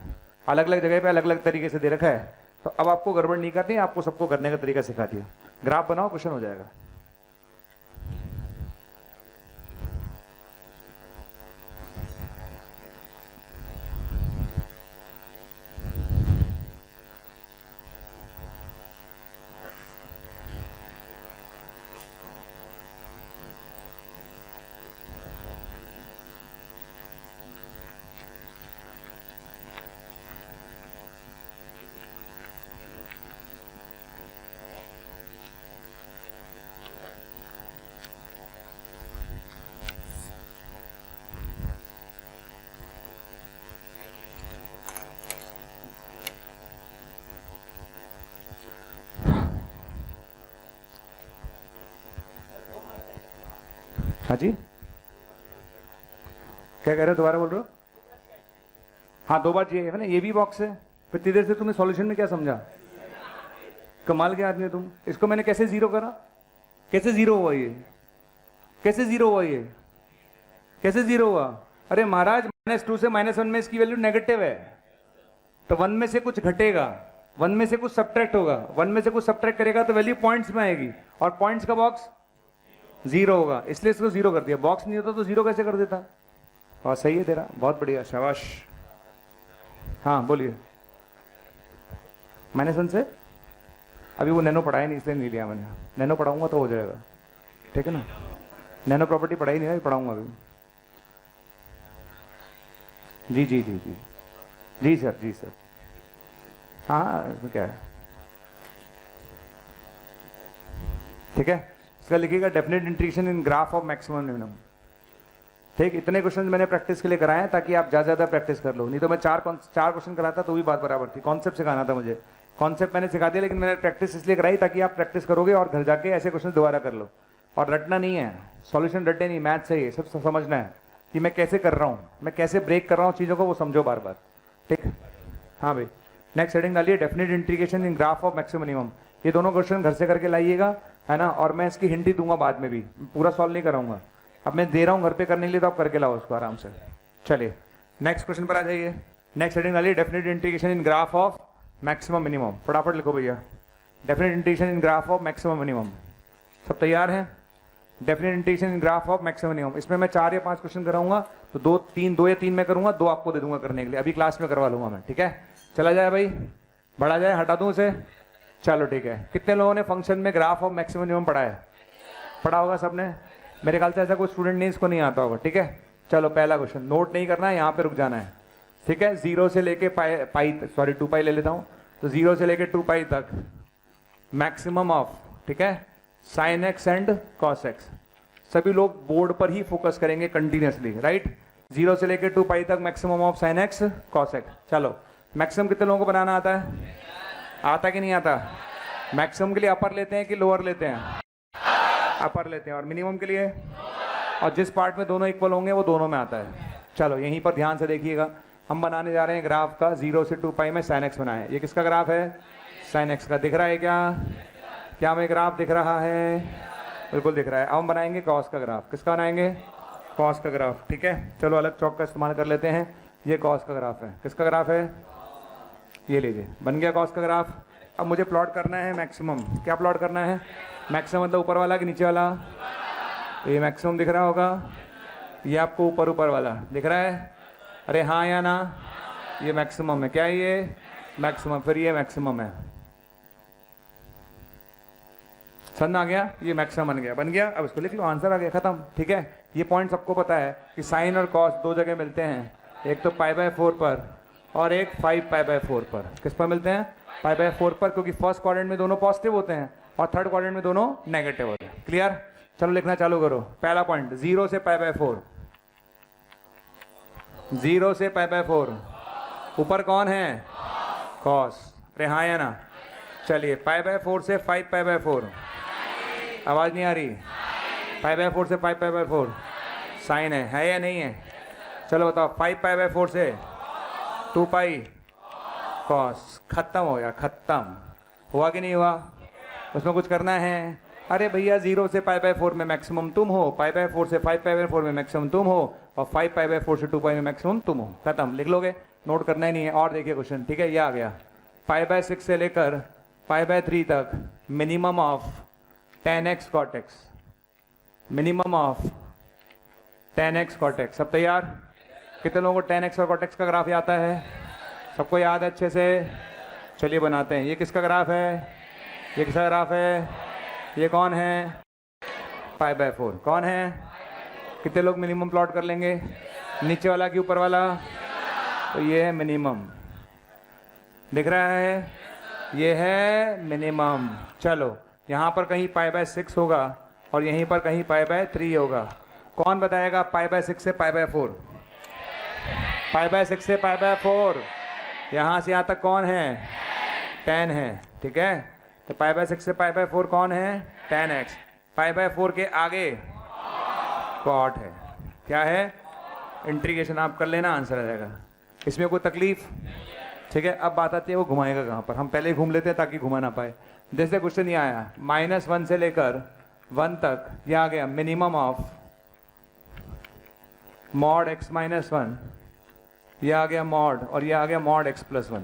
अलग अलग जगह पे अलग अलग तरीके से दे रखा है। तो अब आपको गड़बड़ नहीं करनी, आपको सबको करने का तरीका सिखा दिया। ग्राफ बनाओ, क्वेश्चन हो जाएगा। हाँ जी, क्या कह रहे हो? दोबारा बोल रहे हो? हाँ 2 बार चाहिए है ना। ये भी बॉक्स है, फिर इतनी देर से तुमने सॉल्यूशन में क्या समझा? कमाल के आदमी तुम। इसको मैंने कैसे जीरो करा? कैसे जीरो हुआ ये? कैसे जीरो हुआ ये? कैसे जीरो हुआ? अरे महाराज -2 से -1 में इसकी वैल्यू नेगेटिव है, तो 1 में से कुछ घटेगा, 1 में से कुछ सब्ट्रैक्ट होगा, 1 में से कुछ सब्ट्रैक्ट करेगा तो वैल्यू पॉइंट्स में आएगी, और पॉइंट्स का बॉक्स जीरो होगा, इसलिए इसको जीरो कर दिया। बॉक्स नहीं होता तो जीरो कैसे कर देता? और सही है तेरा, बहुत बढ़िया, शाबाश। हाँ बोलिए। -1 से अभी वो नैनो पढ़ाया नहीं इसलिए नहीं लिया मैंने, नैनो पढ़ाऊंगा तो हो जाएगा, ठीक है ना। नैनो प्रॉपर्टी पढ़ाई नहीं है, पढ़ाऊंगा अभी। जी जी जी जी जी सर, जी सर। हाँ इसमें क्या है, ठीक है। इसका लिखिएगा definite integration in graph of maximum minimum. ठीक, इतने क्वेश्चन मैंने प्रैक्टिस के लिए कराए हैं ताकि आप ज़्यादा प्रैक्टिस कर लो, नहीं तो मैं चार क्वेश्चन कराता तो भी बात बराबर थी। कॉन्सेप्ट सिखाना था मुझे, कॉन्सेप्ट मैंने सिखा दिया, लेकिन मैंने प्रैक्टिस इसलिए कराई ताकि आप प्रैक्टिस करोगे और घर जाके ऐसे क्वेश्चन दोबारा कर लो। और रटना नहीं है, सॉल्यूशन रटे नहीं, मैथ से ही सब समझना है कि मैं कैसे कर रहा हूँ, मैं कैसे ब्रेक कर रहा हूँ चीज़ों को, वो समझो बार बार। ठीक, हाँ भाई। नेक्स्ट हेडिंग डालिए definite integration in graph of maximum minimum. ये दोनों क्वेश्चन घर से करके लाइएगा, है ना। और मैं इसकी हिंट ही दूंगा बाद में भी, पूरा सॉल्व नहीं कराऊंगा। अब मैं दे रहा हूँ घर पे करने के लिए, तो आप करके लाओ उसको आराम से। चलिए नेक्स्ट क्वेश्चन पर आ जाइए। नेक्स्ट हेडिंग डालिए definite integration in graph of maximum minimum. फटाफट लिखो भैया, definite integration in graph of maximum minimum. सब तैयार हैं? Definite integration in graph of maximum minimum. इसमें मैं 4 या 5 क्वेश्चन कराऊंगा, तो 2 या 3 मैं करूंगा, 2 आपको दे दूंगा करने के लिए, अभी क्लास में करवा लूंगा मैं, ठीक है। चला जाए भाई, बढ़ा जाए, हटा दूं उसे, चलो ठीक है। कितने लोगों ने फंक्शन में ग्राफ ऑफ मैक्सिमम मिनिमम पढ़ा है? पढ़ा होगा सबने, मेरे ख्याल से ऐसा कोई स्टूडेंट नहीं इसको नहीं आता होगा, ठीक है। चलो पहला क्वेश्चन, नोट नहीं करना है, यहाँ पे रुक जाना है, ठीक है। 0 से लेके सॉरी 2 पाई ले लेता हूँ, तो 0 से लेके 2 पाई तक मैक्सिमम ऑफ, ठीक है, sine x and cos x. सभी लोग बोर्ड पर ही फोकस करेंगे कंटिन्यूसली, राइट। 0 से लेके 2 पाई तक maximum of sine x cos x. चलो मैक्सिमम कितने लोगों को बनाना आता है? आता कि नहीं आता? मैक्सिमम के लिए अपर लेते हैं कि लोअर लेते हैं? अपर लेते हैं। और मिनिमम के लिए? और जिस पार्ट में दोनों इक्वल होंगे वो दोनों में आता है। चलो यहीं पर ध्यान से देखिएगा, हम बनाने जा रहे हैं ग्राफ का 0 से 2 पाई में साइन एक्स बनाए। ये किसका ग्राफ है? साइन एक्स का। दिख रहा है क्या? क्या हमें ग्राफ दिख रहा है? बिल्कुल दिख रहा है। अब हम बनाएंगे कॉस का ग्राफ। किसका बनाएंगे? कॉस का ग्राफ, ठीक है। चलो अलग चौक का इस्तेमाल कर लेते हैं। ये कॉस का ग्राफ है। किसका ग्राफ है? ये लीजिए, बन गया कॉस का ग्राफ। अब मुझे प्लॉट करना है मैक्सिमम। क्या प्लॉट करना है? मैक्सिमम मतलब ऊपर वाला कि नीचे वाला? तो ये मैक्सिमम दिख रहा होगा, ये आपको ऊपर ऊपर वाला दिख रहा है? अरे हाँ या ना? ये मैक्सिमम है। क्या है ये? मैक्सिमम। फिर ये मैक्सिमम है। समझ आ गया? ये मैक्सिमम बन गया, बन गया। अब इसको लिख लो, आंसर आ गया, खत्म, ठीक है। ये पॉइंट सबको पता है कि साइन और कॉस 2 जगह मिलते हैं, एक तो π/4 पर और एक 5π/4 पर। किस पर मिलते हैं? π/4 पर, क्योंकि फर्स्ट क्वाड्रेंट में दोनों पॉजिटिव होते हैं और थर्ड क्वाड्रेंट में दोनों नेगेटिव होते हैं। क्लियर? चलो लिखना चालू करो। पहला पॉइंट 0 से π/4, 0 से π/4। ऊपर कौन है? कॉस। अरे हाँ या ना? चलिए π/4 से 5π/4, आवाज नहीं आ रही। 5/4 से 5π/4 साइन है या नहीं है? चलो बताओ, 5π/4 से 2 पाई कॉस। खत्म हो गया, खत्म। हुआ कि नहीं हुआ? उसमें कुछ करना है? अरे भैया 0 से π/4 में मैक्सिमम तुम हो, π/4 से 5π/4 में मैक्सिमम तुम हो, और 5π/4 से 2 पाई में मैक्सिमम तुम हो। खत्म, लिख लोगे, नोट करना ही नहीं है। और देखिए क्वेश्चन, ठीक है, ये आ गया। π/6 से लेकर π/3 तक minimum of tan x cot x, minimum of tan x cot x। सब तैयार? कितने लोगों को tan x और cot x का ग्राफ आता है? सबको याद है अच्छे से? चलिए बनाते हैं। ये किसका ग्राफ है? ये किसका ग्राफ है? ये कौन है? π/4। कौन है? कितने लोग मिनिमम प्लॉट कर लेंगे? नीचे वाला कि ऊपर वाला? तो ये है मिनिमम, दिख रहा है? ये है मिनिमम। चलो यहाँ पर कहीं π/6 होगा और यहीं पर कहीं π/3 होगा। कौन बताएगा π/6 से π/4? π/6 से π/4, यहाँ से यहाँ तक कौन है? tan है, ठीक है। तो π/6 से π/4 कौन है? tan x। π/4 के आगे cot है। क्या है? इंटीग्रेशन आप कर लेना, आंसर आ जाएगा। इसमें कोई तकलीफ? ठीक है, अब बात आती है वो घुमाएगा कहाँ पर। हम पहले ही घूम लेते हैं ताकि घुमा ना पाए। जैसे क्वेश्चन ये आया -1 से लेकर 1 तक, ये आ गया minimum of mod x minus 1, ये आ गया मॉड, और ये आ गया मॉड x प्लस 1।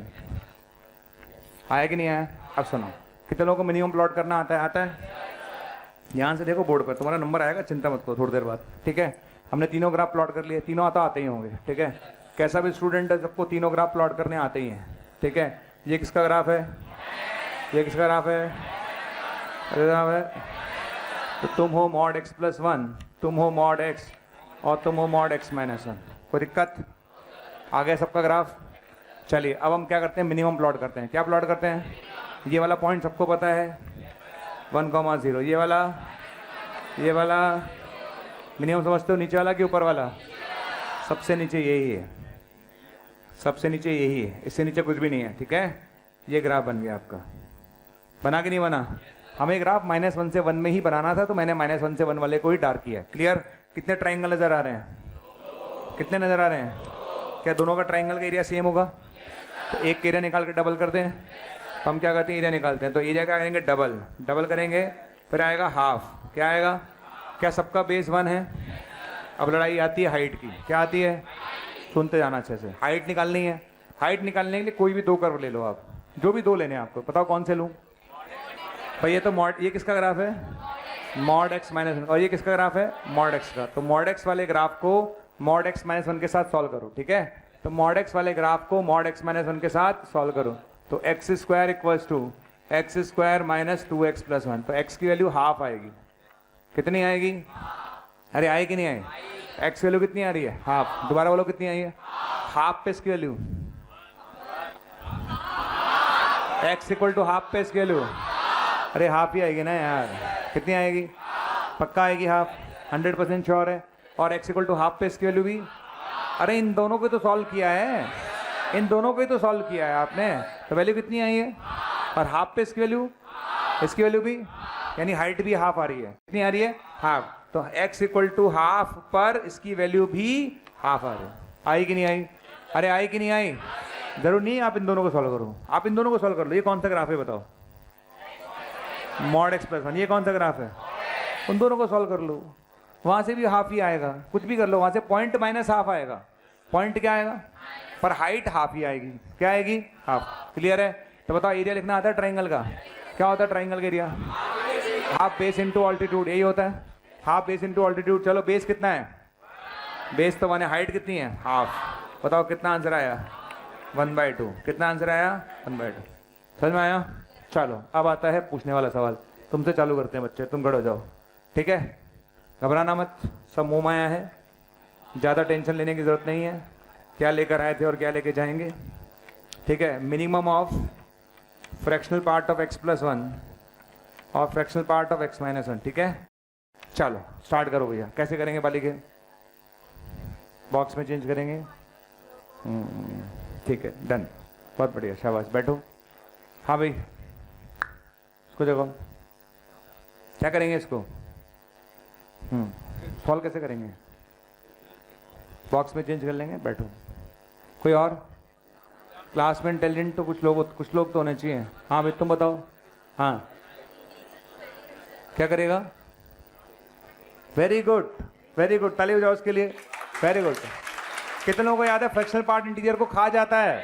आया कि नहीं आया? अब सुनो, कितने लोगों को मिनिमम प्लॉट करना आता है? आता है? ध्यान से देखो बोर्ड पर, तुम्हारा नंबर आएगा, चिंता मत करो, थोड़ी देर बाद। ठीक है, हमने तीनों ग्राफ प्लॉट कर लिए, तीनों आते ही होंगे। ठीक है, कैसा भी स्टूडेंट है सबको तीनों ग्राफ प्लॉट करने आते ही हैं। ठीक है, ये किसका ग्राफ है? ये किसका ग्राफ है? ग्राफ है। तो तुम हो मॉड x प्लस 1, तुम हो मॉड x, और तुम हो मॉड x माइनस 1। कोई दिक्कत? आ गया सबका ग्राफ? चलिए अब हम क्या करते हैं, मिनिमम प्लॉट करते हैं। क्या प्लॉट करते हैं? ये वाला पॉइंट सबको पता है 1,0। ये वाला मिनिमम समझते हो? नीचे वाला कि ऊपर वाला? सबसे नीचे यही है, सबसे नीचे यही है, इससे नीचे कुछ भी नहीं है। ठीक है, ये ग्राफ बन गया आपका। बना कि नहीं बना? हमें ग्राफ -1 से 1 में ही बनाना था, तो मैंने -1 से 1 वाले को ही डार्क किया। क्लियर? कितने ट्राइंगल नजर आ रहे हैं? कितने नजर आ रहे हैं? क्या दोनों का ट्राइंगल का एरिया सेम होगा? तो एक एरिया निकाल के डबल कर दें। तो हम क्या करते हैं, एरिया निकालते हैं। तो एरिया क्या करेंगे? डबल। डबल करेंगे, फिर आएगा हाफ। क्या आएगा? क्या सबका बेस 1 है? अब लड़ाई आती है हाइट की। क्या आती है? सुनते जाना अच्छे से। हाइट निकालनी है। हाइट निकालने के लिए कोई भी 2 कर्व ले लो आप, जो भी 2 लेने हैं आपको। बताओ कौन से लूँ भाई? ये तो मॉड, ये किसका ग्राफ है? Mod x minus 1। और ये किसका ग्राफ है? मॉड x का। तो मॉड x वाले ग्राफ को मॉड x माइनस 1 के साथ सॉल्व करो। ठीक है, तो मॉड x वाले ग्राफ को मॉड x माइनस 1 के साथ सॉल्व करो। तो x square equals to x square minus 2x plus 1। तो x की वैल्यू हाफ आएगी। कितनी आएगी? अरे आए कि नहीं आए? x वैल्यू कितनी आ रही है? हाफ। दोबारा बोलो कितनी आई है? हाफ पे इसकी value, x equal to half पे इसकी वैल्यू, अरे हाफ ही आएगी ना यार। कितनी आएगी? पक्का आएगी हाफ, 100% श्योर है। और x इक्वल टू हाफ पे इसकी वैल्यू भी, अरे इन दोनों को तो सॉल्व किया है, इन दोनों को ही तो सॉल्व किया है आपने। तो वैल्यू कितनी आई है? और हाफ पे इसकी वैल्यू भी, यानी हाइट भी हाफ आ रही है। कितनी आ रही है? हाफ। तो x इक्वल टू हाफ पर इसकी वैल्यू भी हाफ आ रही है। आई कि नहीं आई? अरे आई कि नहीं आई? जरूर नहीं आप इन दोनों को सॉल्व करो, आप इन दोनों को सॉल्व कर लो। ये कौन सा ग्राफ है बताओ? Mod x plus 1। ये कौन सा ग्राफ है? उन दोनों को सॉल्व कर लो, वहां से भी हाफ ही आएगा। कुछ भी कर लो, वहां से पॉइंट माइनस हाफ आएगा। पॉइंट क्या आएगा? पर हाइट हाफ ही आएगी। क्या आएगी? हाफ। क्लियर है? तो बताओ एरिया लिखना आता है ट्राइंगल का? क्या होता है ट्राइंगल का area? Half base into altitude, यही होता है। Half base into altitude. चलो बेस कितना है? बेस तो 1 है, हाइट कितनी है? हाफ। बताओ कितना आंसर आया? 1/2। कितना आंसर आया? 1/2। समझ में आया? चलो अब आता है पूछने वाला सवाल। तुमसे चालू करते हैं बच्चे, तुम खड़े हो जाओ। ठीक है, घबराना मत, सब मुंह माया है, ज़्यादा टेंशन लेने की जरूरत नहीं है। क्या लेकर आए थे और क्या लेके जाएंगे। ठीक है, minimum of fractional part of x plus 1 और fractional part of x minus 1। ठीक है, चलो स्टार्ट करो भैया। कैसे करेंगे बालिके? बॉक्स में चेंज करेंगे। ठीक है, डन, बहुत बढ़िया, शाबाश। बैठो। हाँ भाई, इसको देखो, क्या करेंगे इसको? सॉल्व कैसे करेंगे? बॉक्स में चेंज कर लेंगे। बैठो। कोई और क्लास में इंटेलिजेंट तो कुछ लोग तो होने चाहिए। हाँ भाई तुम बताओ। हाँ, क्या करेगा? वेरी गुड, वेरी गुड, ताली बजाओ उसके लिए। Very good. कितने लोगों को याद है फ्रैक्शनल पार्ट इंटीजर को खा जाता है?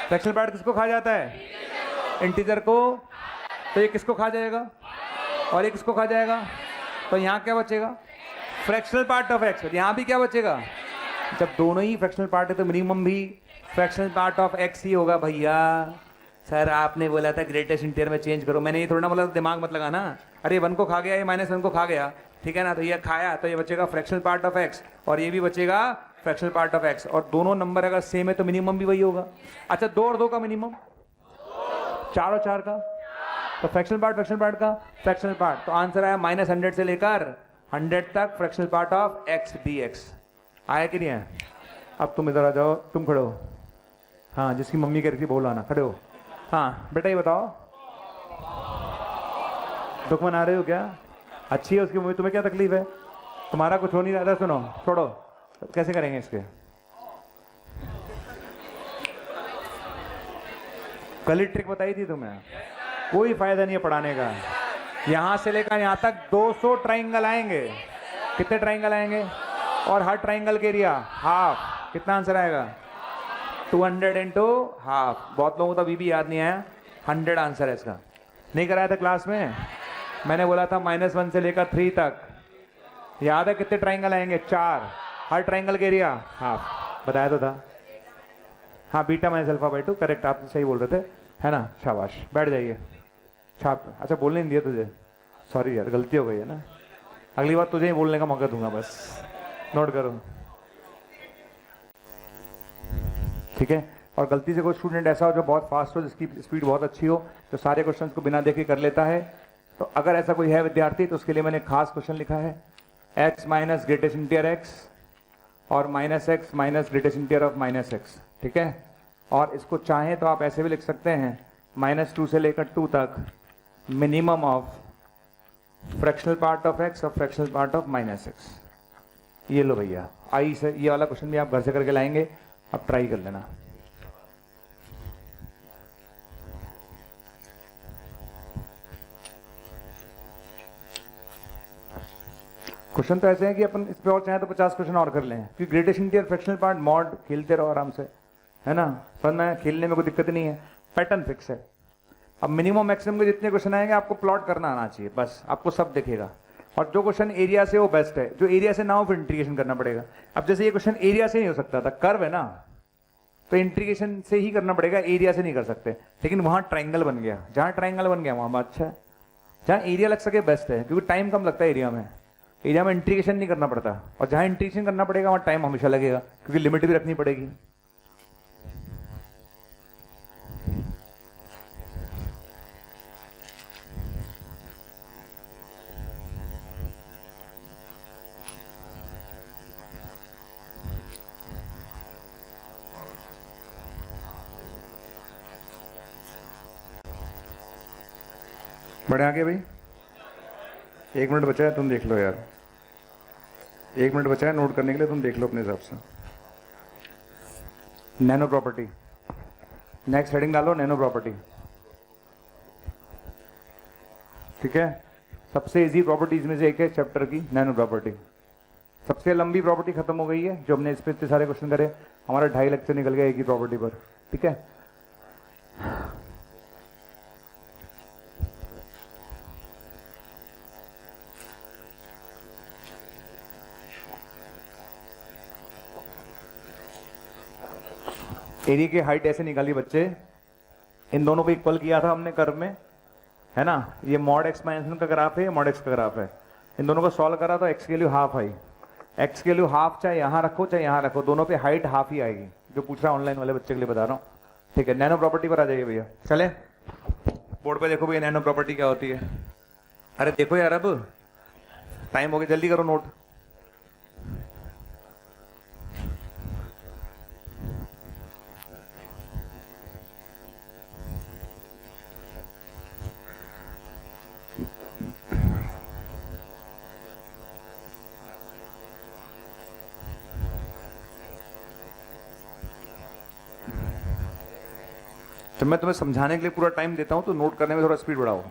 फ्रैक्शनल पार्ट किसको खा जाता है? इंटीजर को। तो ये किसको खा जाएगा और ये किसको खा जाएगा? तो यहाँ क्या बचेगा? Fractional part of x। यहाँ भी क्या बचेगा? जब दोनों ही फ्रैक्शनल पार्ट है तो मिनिमम भी फ्रैक्शनल पार्ट ऑफ x ही होगा भैया। सर आपने बोला था ग्रेटेस्ट इंटीजर में चेंज करो, मैंने ये थोड़ा ना बोला था दिमाग मत लगाना। अरे 1 को खा गया, ये -1 को खा गया, ठीक है ना। तो ये खाया तो ये बचेगा फ्रैक्शनल पार्ट ऑफ x और ये भी बचेगा फ्रैक्शनल पार्ट ऑफ x। और दोनों नंबर अगर सेम है तो मिनिमम भी वही होगा। अच्छा 2 और 2 का मिनिमम, 4 और 4 का, तो फ्रैक्शनल पार्ट का फ्रैक्शनल पार्ट। तो आंसर आया -100 से लेकर 100 तक fractional part of x dx। आया कि नहीं आया? अब तुम इधर आ जाओ, तुम खड़े हो। हाँ, जिसकी मम्मी कह रही थी बोल आना, खड़े हो। हाँ बेटा ये बताओ, दुख मना रहे हो क्या? अच्छी है उसकी मम्मी, तुम्हें क्या तकलीफ है? तुम्हारा कुछ हो नहीं रहा था। सुनो, छोड़ो, कैसे करेंगे इसके? कल ही ट्रिक बताई थी तुम्हें, कोई फायदा नहीं है पढ़ाने का। यहां से लेकर यहां तक 200 ट्राइंगल आएंगे। कितने ट्राइंगल आएंगे? और हर ट्राइंगल के एरिया हाफ। कितना आंसर आएगा? 200 इंटू हाफ। बहुत लोगों को तो अभी भी याद नहीं आया। 100 आंसर है इसका। नहीं कराया था क्लास में? मैंने बोला था -1 से लेकर 3 तक। याद है कितने ट्राइंगल आएंगे? 4। हर ट्राइंगल के एरिया हाफ। बताया तो था। हाँ, beta minus alpha by 2। Correct, आप सही बोल रहे थे, है ना? शाबाश, बैठ जाइए। छाप। अच्छा, बोलने नहीं दिया तुझे, सॉरी यार, गलती हो गई है ना। अगली बार तुझे ही बोलने का मौका दूंगा, बस नोट करो, ठीक है? और गलती से कोई स्टूडेंट ऐसा हो जो बहुत फास्ट हो, जिसकी स्पीड बहुत अच्छी हो, जो सारे क्वेश्चन को बिना देखे कर लेता है, तो अगर ऐसा कोई है विद्यार्थी, तो उसके लिए मैंने खास क्वेश्चन लिखा है। x minus greatest integer x और -x minus greatest integer of -x, ठीक है? और इसको चाहें तो आप ऐसे भी लिख सकते हैं, -2 से लेकर 2 तक minimum of fractional part of x और फ्रैक्शनल पार्ट ऑफ -x। ये लो भैया, आई से ये वाला क्वेश्चन भी आप घर से करके लाएंगे, आप ट्राई कर लेना। क्वेश्चन तो ऐसे हैं कि अपन इस पे और चाहे तो 50 क्वेश्चन और कर लें, क्योंकि greatest integer fractional part mod खेलते रहो आराम से, है ना? समझ में? खेलने में कोई दिक्कत नहीं है, पैटर्न फिक्स है। अब मिनिमम मैक्सिमम के जितने क्वेश्चन आएंगे आपको प्लॉट करना आना चाहिए, बस आपको सब दिखेगा। और जो क्वेश्चन एरिया से वो बेस्ट है, जो एरिया से ना हो फिर इंटीग्रेशन करना पड़ेगा। अब जैसे ये क्वेश्चन एरिया से नहीं हो सकता था, कर्व है ना, तो इंटीग्रेशन से ही करना पड़ेगा, एरिया से नहीं कर सकते। लेकिन वहां ट्राइंगल बन गया, जहां ट्राइंगल बन गया वहां अच्छा है, जहां एरिया लग सके बेस्ट है, क्योंकि टाइम कम लगता है एरिया में। एरिया में इंटीग्रेशन नहीं करना पड़ता, और जहां इंटीग्रेशन करना पड़ेगा वहां टाइम हमेशा लगेगा, क्योंकि लिमिट भी रखनी पड़ेगी। बड़े आगे भाई, 1 मिनट बचा है, तुम देख लो यार, 1 मिनट बचा है नोट करने के लिए, तुम देख लो अपने हिसाब से। नैनो प्रॉपर्टी, नेक्स्ट हेडिंग डालो नैनो प्रॉपर्टी, ठीक है? सबसे इजी प्रॉपर्टीज में से एक है चैप्टर की नैनो प्रॉपर्टी। सबसे लंबी प्रॉपर्टी खत्म हो गई है, जो हमने इस पे इतने सारे क्वेश्चन करे, हमारा 2.5 लेक्चर निकल गया एक ही प्रॉपर्टी पर, ठीक है? एरिया की हाइट ऐसे निकाली बच्चे, इन दोनों को इक्वल किया था हमने कर्व में, है ना? ये मॉड x माइनस का ग्राफ है, मॉड x का ग्राफ है। इन दोनों को सॉल्व करा तो x की वैल्यू हाफ आई। x की वैल्यू हाफ चाहे यहाँ रखो चाहे यहाँ रखो, दोनों पे हाइट हाफ ही आएगी, जो पूछ रहा है ऑनलाइन वाले बच्चे के लिए बता रहा हूँ, ठीक है? नैनो प्रॉपर्टी पर आ जाइए भैया, चले बोर्ड पे देखो भैया नैनो प्रॉपर्टी क्या होती है। अरे देखो यार, अब टाइम हो गया, जल्दी करो नोट। जब मैं तुम्हें समझाने के लिए पूरा टाइम देता हूं तो नोट करने में थोड़ा स्पीड बढ़ाओ।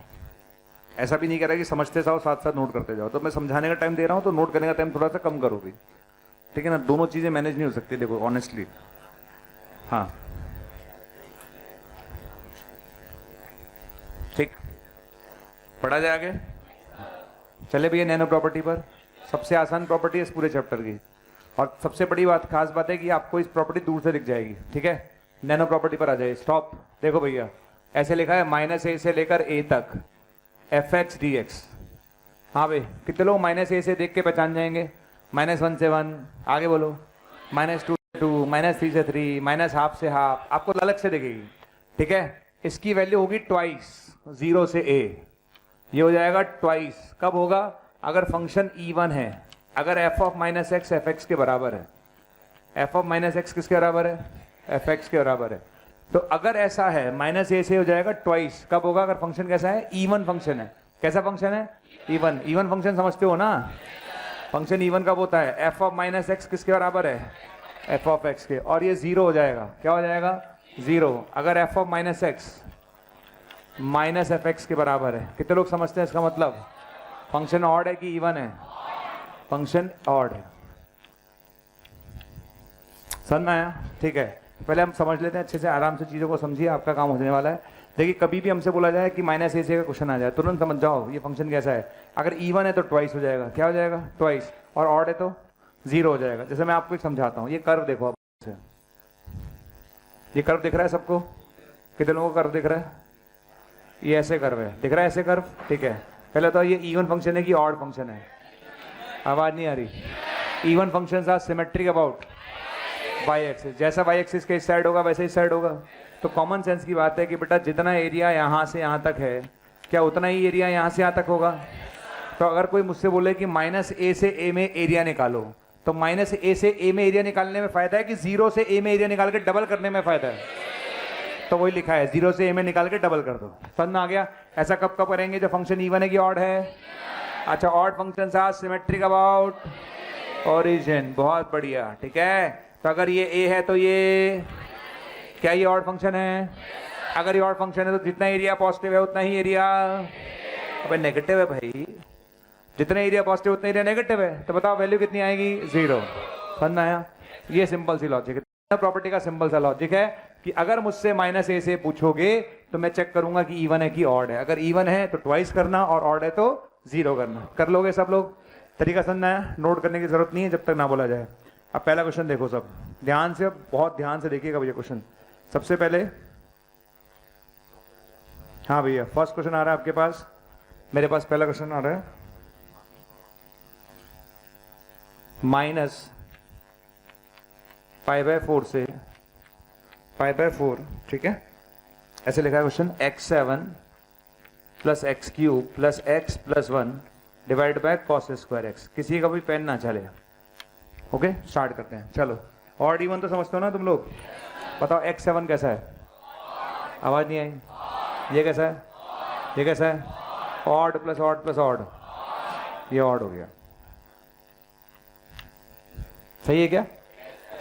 ऐसा भी नहीं कह रहा कि समझते जाओ साथ साथ नोट करते जाओ। तो मैं समझाने का टाइम दे रहा हूं तो नोट करने का टाइम थोड़ा सा कम करो भी, ठीक है ना? दोनों चीजें मैनेज नहीं हो सकती, देखो ऑनेस्टली। हाँ ठीक, पढ़ा जाए आगे, चले भैया नैनो प्रॉपर्टी पर। सबसे आसान प्रॉपर्टी है इस पूरे चैप्टर की, और सबसे बड़ी बात, खास बात है कि आपको इस प्रॉपर्टी दूर से दिख जाएगी, ठीक है? नैनो प्रॉपर्टी पर आ जाइए। स्टॉप, देखो भैया ऐसे लिखा है -a से लेकर a तक fx dx। हाँ भाई, कितने लोग -a से देख के पहचान जाएंगे? -1 से 1, आगे बोलो, -2 से 2, -3 से 3, -हाफ से हाफ, आपको अलग से दिखेगी, ठीक है? इसकी वैल्यू होगी ट्वाइस 0 से a, ये हो जाएगा ट्वाइस। कब होगा? अगर फंक्शन इवन है, अगर f ऑफ -x fx के बराबर है। f ऑफ -x किसके बराबर है? fx के बराबर है। तो अगर ऐसा है -a से हो जाएगा ट्वाइस। कब होगा? अगर फंक्शन कैसा है? इवन फंक्शन है। कैसा फंक्शन है? इवन। इवन फंक्शन समझते हो ना? फंक्शन इवन कब होता है? f ऑफ -x किसके बराबर है? f ऑफ x के, और ये 0 हो जाएगा। क्या हो जाएगा? 0। अगर F of minus x minus F x के बराबर है, कितने लोग समझते हैं इसका मतलब? फंक्शन ऑड है कि इवन है? फंक्शन ऑड है। समझ में आया? ठीक है, पहले हम समझ लेते हैं अच्छे से, आराम से चीज़ों को समझिए, आपका काम होने वाला है। देखिए कभी भी हमसे बोला जाए कि माइनस ए से का क्वेश्चन आ जाए, तुरंत समझ जाओ ये फंक्शन कैसा है। अगर इवन है तो ट्वाइस हो जाएगा, क्या हो जाएगा? ट्वाइस। और ऑड है तो 0 हो जाएगा। जैसे मैं आपको एक समझाता हूँ, ये कर्व देखो आप, ये कर्व दिख रहा है सबको? कितने लोगों को कर्व दिख रहा है? ये ऐसे कर्व है, दिख रहा है ऐसे कर्व? ठीक है, पहले तो ये इवन फंक्शन है कि ऑड फंक्शन है? आवाज नहीं आ रही। Even function are symmetric about Y axis, जैसा वाई एक्सिस के इस साइड होगा वैसे इस साइड होगा। तो कॉमन सेंस की बात है कि बेटा जितना एरिया यहाँ से यहाँ तक है, क्या उतना ही एरिया यहाँ से यहाँ तक होगा? तो अगर कोई मुझसे बोले कि माइनस ए से ए में एरिया निकालो, तो माइनस ए से ए में एरिया निकालने में फायदा है कि 0 से ए में एरिया निकाल के डबल करने में फायदा है? तो वही लिखा है, 0 से ए में निकाल के डबल कर दो। समझ में आ गया? ऐसा कब कब करेंगे? जो फंक्शन इवन है कि ऑड है? अच्छा, odd function are symmetric about origin. बहुत बढ़िया, ठीक है। तो अगर ये ए है तो ये क्या ये ऑड फंक्शन है? अगर ये ऑड फंक्शन है तो जितना एरिया पॉजिटिव है उतना ही एरिया अबे नेगेटिव है भाई। जितना एरिया पॉजिटिव उतना एरिया नेगेटिव है, तो बताओ वैल्यू कितनी आएगी? 0। समझ आया? ये सिंपल सी लॉजिक है, प्रॉपर्टी का सिंपल सा लॉजिक है कि अगर मुझसे माइनस ए से पूछोगे तो मैं चेक करूंगा कि इवन है कि ऑड है। अगर इवन है तो ट्वाइस करना और ऑड है तो 0 करना। कर लोगे सब लोग? तरीका समझना है, नोट करने की जरूरत नहीं है जब तक ना बोला जाए। अब पहला क्वेश्चन देखो सब ध्यान से, बहुत ध्यान से देखिएगा भैया क्वेश्चन। सबसे पहले हाँ भैया, फर्स्ट क्वेश्चन आ रहा है आपके पास, मेरे पास पहला क्वेश्चन आ रहा है। माइनस π/4 से π/4, ठीक है, ऐसे लिखा है question. x7 plus x³ plus x plus 1 divide by cos square x। किसी का भी पेन ना चले। ओके, स्टार्ट करते हैं। चलो, ऑड इवन तो समझते हो ना तुम लोग? बताओ x7 कैसा है? आवाज नहीं आई। ये कैसा है? ये कैसा है? Odd plus odd plus odd, ये ऑड हो गया। सही है क्या?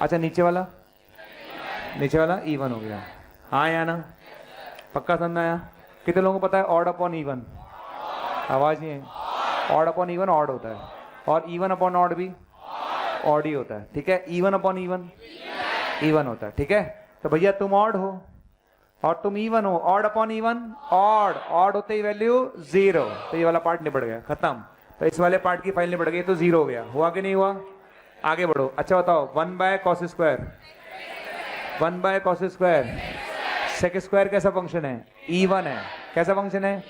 अच्छा, नीचे वाला? नीचे वाला इवन हो गया। हाँ या ना? पक्का समझना आया? कितने लोगों को पता है ऑड अपॉन इवन? आवाज नहीं है। ऑड अपॉन इवन ऑड होता है, और इवन अपॉन ऑड भी ऑड ही होता है, ठीक है। इवन अपॉन इवन इवन होता है, ठीक है। तो भैया तुम ऑड हो और तुम इवन हो, odd upon even odd, odd होते ही वैल्यू 0। तो ये वाला पार्ट निपट गया, खत्म। तो इस वाले पार्ट की फाइल निपट गई, तो 0 हो गया। हुआ कि नहीं हुआ? आगे बढ़ो। अच्छा बताओ, 1/cos square, 1/cos square sec square कैसा फंक्शन है? इवन है। कैसा फंक्शन है?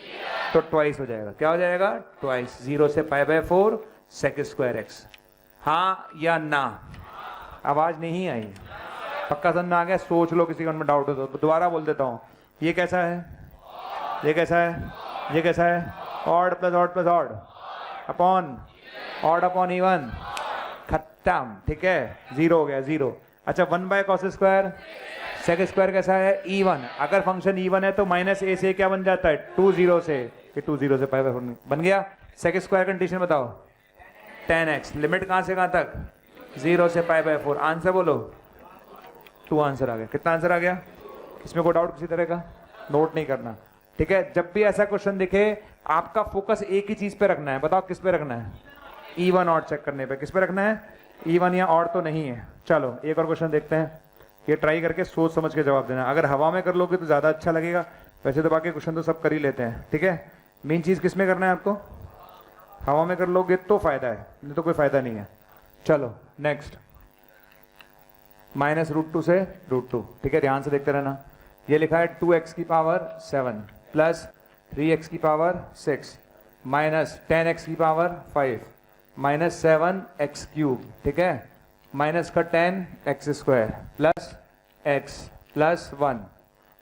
तो ट्वाइस हो जाएगा। क्या हो जाएगा? ट्वाइस। 0 से π/4 सेक स्क्वायर x। हाँ या ना? आवाज नहीं आई। पक्का समझ में आ गया? सोच लो, किसी का में डाउट हो तो दोबारा बोल देता हूँ। ये कैसा है? ये कैसा है? ये कैसा है? Odd plus odd plus odd upon odd upon even, खत्म, ठीक है। 0 हो गया, 0। अच्छा, 1/cos स्क्वायर सेक स्क्वायर कैसा है? इवन। अगर फंक्शन इवन है तो माइनस ए से क्या बन जाता है? 2 0 से, कि 2 0 से π/4 बन गया। सेक स्क्वायर कंडीशन बताओ। 10x, लिमिट कहां से कहां तक? 0 से π/4। आंसर बोलो। 2 आंसर आ गया। कितना आंसर आ गया? इसमें कोई डाउट किसी तरह का? नोट नहीं करना, ठीक है। जब भी ऐसा क्वेश्चन दिखे, आपका फोकस एक ही चीज पे रखना है। बताओ किस पे रखना है? इवन ऑड चेक करने पे। किस पे रखना है? इवन या ऑड तो नहीं है। चलो एक और क्वेश्चन देखते हैं। ये ट्राई करके सोच समझ के जवाब देना। अगर हवा में कर लोगे तो ज्यादा अच्छा लगेगा, वैसे तो बाकी क्वेश्चन तो सब कर ही लेते हैं, ठीक है। मेन चीज किस में करना है आपको? हवा में कर लोगे तो फायदा है, नहीं तो कोई फायदा नहीं है। चलो नेक्स्ट, -√2 से √2, ठीक है। ध्यान से देखते रहना। ये लिखा है 2x की पावर 7 प्लस 3x की पावर 6 माइनस 10x की पावर 5 माइनस 7x³, ठीक है, माइनस का 10x square plus x plus 1,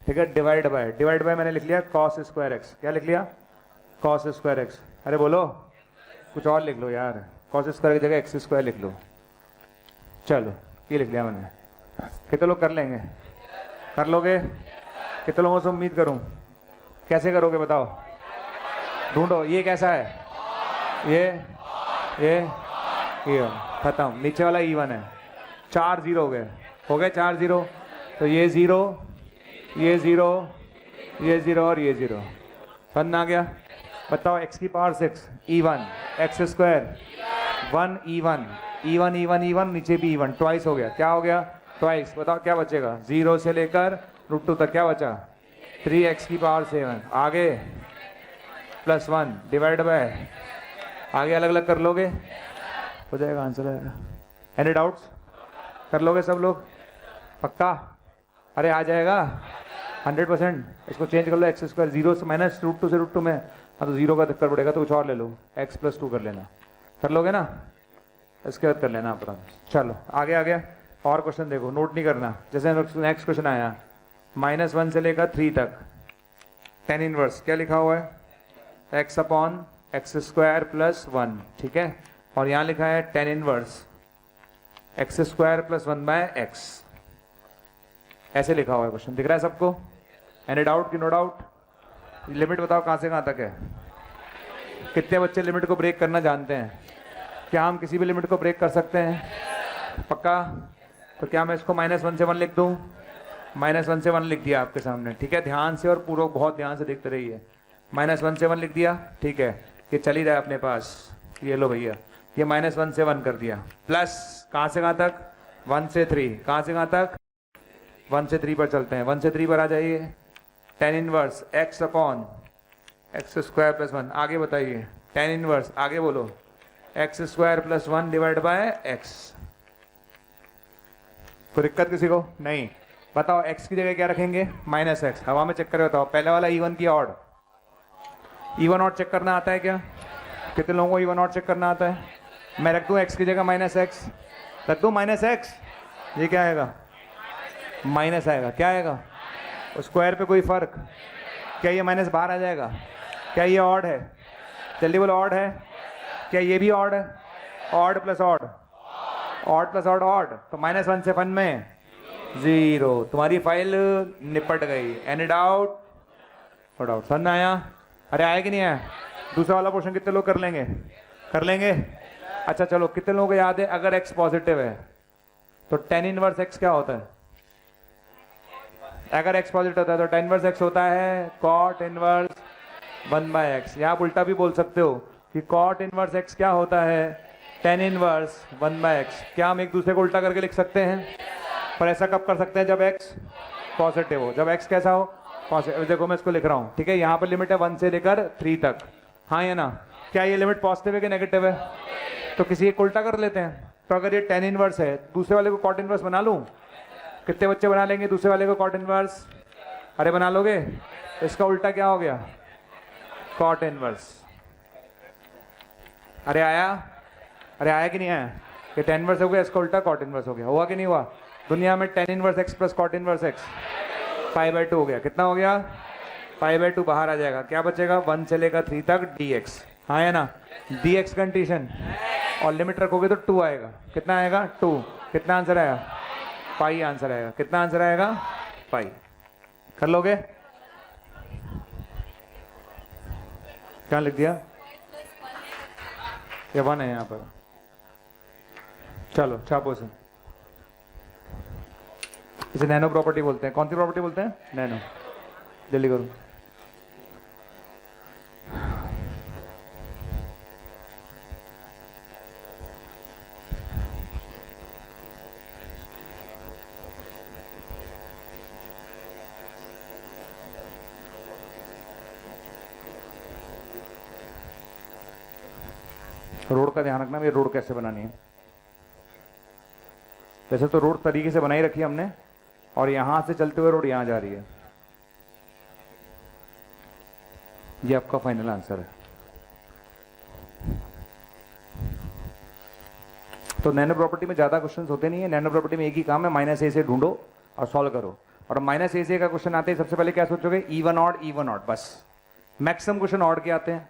ठीक है, डिवाइड बाय मैंने लिख लिया cos स्क्वायर x। क्या लिख लिया? cos square x। अरे बोलो, कुछ और लिख लो यार, cos स्क्वायर की जगह x स्क्वायर लिख लो। चलो ये लिख लिया मैंने। कितने लोग कर लेंगे? कर लोगे? कितने लोगों से उम्मीद करूं? कैसे करोगे बताओ? ढूंढो। ये कैसा है? ये खत्म। नीचे वाला इवन है। 4 0 हो गए, 4 0। तो ये 0, ये जीरो, ये जीरो और ये जीरो। समझ आ गया? बताओ x की power 6 E1 x square 1 E1 E1 E1 E1 नीचे भी E1 ट्वाइस हो गया। क्या हो गया? ट्वाइस। बताओ क्या बचेगा? 0 से लेकर √2 तक क्या बचा? 3x की पावर 7 आगे +1 डिवाइड बाय, आगे अलग अलग कर लोगे हो जाएगा, आंसर आएगा। Any doubts? कर लोगे सब लोग? पक्का? अरे आ जाएगा 100%। इसको चेंज कर लो, एक्स स्क्वायर 0 से माइनस √2 से √2 में, हाँ तो 0 का चक्कर पड़ेगा तो कुछ और ले लो, x + 2 कर लेना। कर लोगे ना? इसके बाद कर लेना अपना। चलो आगे आ गया। और क्वेश्चन देखो, नोट नहीं करना। जैसे नेक्स्ट क्वेश्चन आया -1 से लेकर 3 तक, tan इनवर्स क्या लिखा हुआ है? x/x² + 1, ठीक है। और यहाँ लिखा है tan इनवर्स x² + 1/x, ऐसे लिखा हुआ है क्वेश्चन। दिख रहा है सबको? एनी डाउट कि नो डाउट? लिमिट बताओ कहाँ से कहाँ तक है? कितने बच्चे लिमिट को ब्रेक करना जानते हैं? क्या हम किसी भी लिमिट को ब्रेक कर सकते हैं? पक्का? तो क्या मैं इसको -1 से 1 लिख दूँ? -1 से 1 लिख दिया आपके सामने, ठीक है। ध्यान से और पूरा बहुत ध्यान से देखते रहिए। -1 से 1 लिख दिया, ठीक है। ये चल ही रहा है अपने पास, ये लो भैया, ये -1 से 1 कर दिया। प्लस कहाँ से कहाँ तक? 1 से 3। कहाँ से कहाँ तक? 1 से 3 पर चलते हैं। 1 से 3 पर आ जाइए। tan इनवर्स x/x² + 1, आगे बताइए। tan इनवर्स आगे बोलो, x² + 1 डिवाइड बाय x। कोई दिक्कत किसी को? नहीं। बताओ x की जगह क्या रखेंगे? -x। हवा में चेक करके बताओ। पहले वाला E1 की ऑड, E1 ऑड चेक करना आता है क्या? कितने लोगों को E1 ऑड चेक करना आता है? मैं रख दूं x की जगह -x, रख दूं -x, ये क्या आएगा? माइनस आएगा। क्या आएगा? स्क्वायर पे कोई फर्क? क्या ये माइनस बाहर आ जाएगा? क्या ये ऑड है? जल्दी बोलो, ऑड है? क्या ये भी ऑड है? Odd plus odd, odd plus odd odd, तो -1 से 1 में 0। तुम्हारी फाइल निपट गई। Any doubt? No doubt. समझ में आया? अरे आया कि नहीं आया? दूसरा वाला पोर्शन कितने लोग कर लेंगे? कर लेंगे? अच्छा चलो, कितने लोगों को याद है अगर x पॉजिटिव है तो tan इनवर्स x क्या होता है? अगर x पॉजिटिव होता है तो tan इनवर्स x होता है cot इनवर्स 1/x। या आप उल्टा भी बोल सकते हो कि cot इनवर्स x क्या होता है? tan inverse 1/x। क्या हम एक दूसरे को उल्टा करके लिख सकते हैं? पर ऐसा कब कर सकते हैं? जब x पॉजिटिव हो। जब x कैसा हो? पॉजिटिव। देखो मैं इसको लिख रहा हूँ, ठीक है। यहाँ पर लिमिट है 1 से लेकर 3 तक, हाँ या ना? क्या ये लिमिट पॉजिटिव है कि नेगेटिव है? तो किसी एक उल्टा कर लेते हैं। तो अगर ये tan इनवर्स है, दूसरे वाले को cot इनवर्स बना लूँ? कितने बच्चे बना लेंगे दूसरे वाले को cot इनवर्स? अरे बना लोगे? इसका उल्टा क्या हो गया? cot inverse. अरे आया? अरे आया कि नहीं आया? ये tan इनवर्स हो गया, इसका उल्टा cot इनवर्स हो गया। हुआ कि नहीं हुआ? दुनिया में tan inverse x + cot inverse x π/2 हो गया। कितना हो गया? π/2 बाहर आ जाएगा। क्या बचेगा? 1 से लेकर 3 तक dx, हाँ है ना? dx कंडीशन, और लिमिट रखोगे तो 2 आएगा। कितना आएगा? 2। कितना आंसर आएगा? पाई आंसर आएगा। कितना आंसर आएगा? पाई। कर लोगे? क्या लिख दिया? ये 1 है यहाँ पर। चलो छापो से। इसे नैनो प्रॉपर्टी बोलते हैं। कौन सी प्रॉपर्टी बोलते हैं? नैनो। जल्दी करो। रोड का ध्यान रखना, ये रोड कैसे बनानी है। वैसे तो रोड तरीके से बनाई रखी है हमने, और यहां से चलते हुए रोड यहां जा रही है। ये आपका फाइनल आंसर है। तो नैनो प्रॉपर्टी में ज्यादा क्वेश्चंस होते नहीं है। नैनो प्रॉपर्टी में एक ही काम है, -a से ढूंढो और सॉल्व करो। और -a से का क्वेश्चन आते ही सबसे पहले क्या सोचोगे? E1 ऑड, E1 ऑड, बस। मैक्सिमम क्वेश्चन ऑड के आते हैं।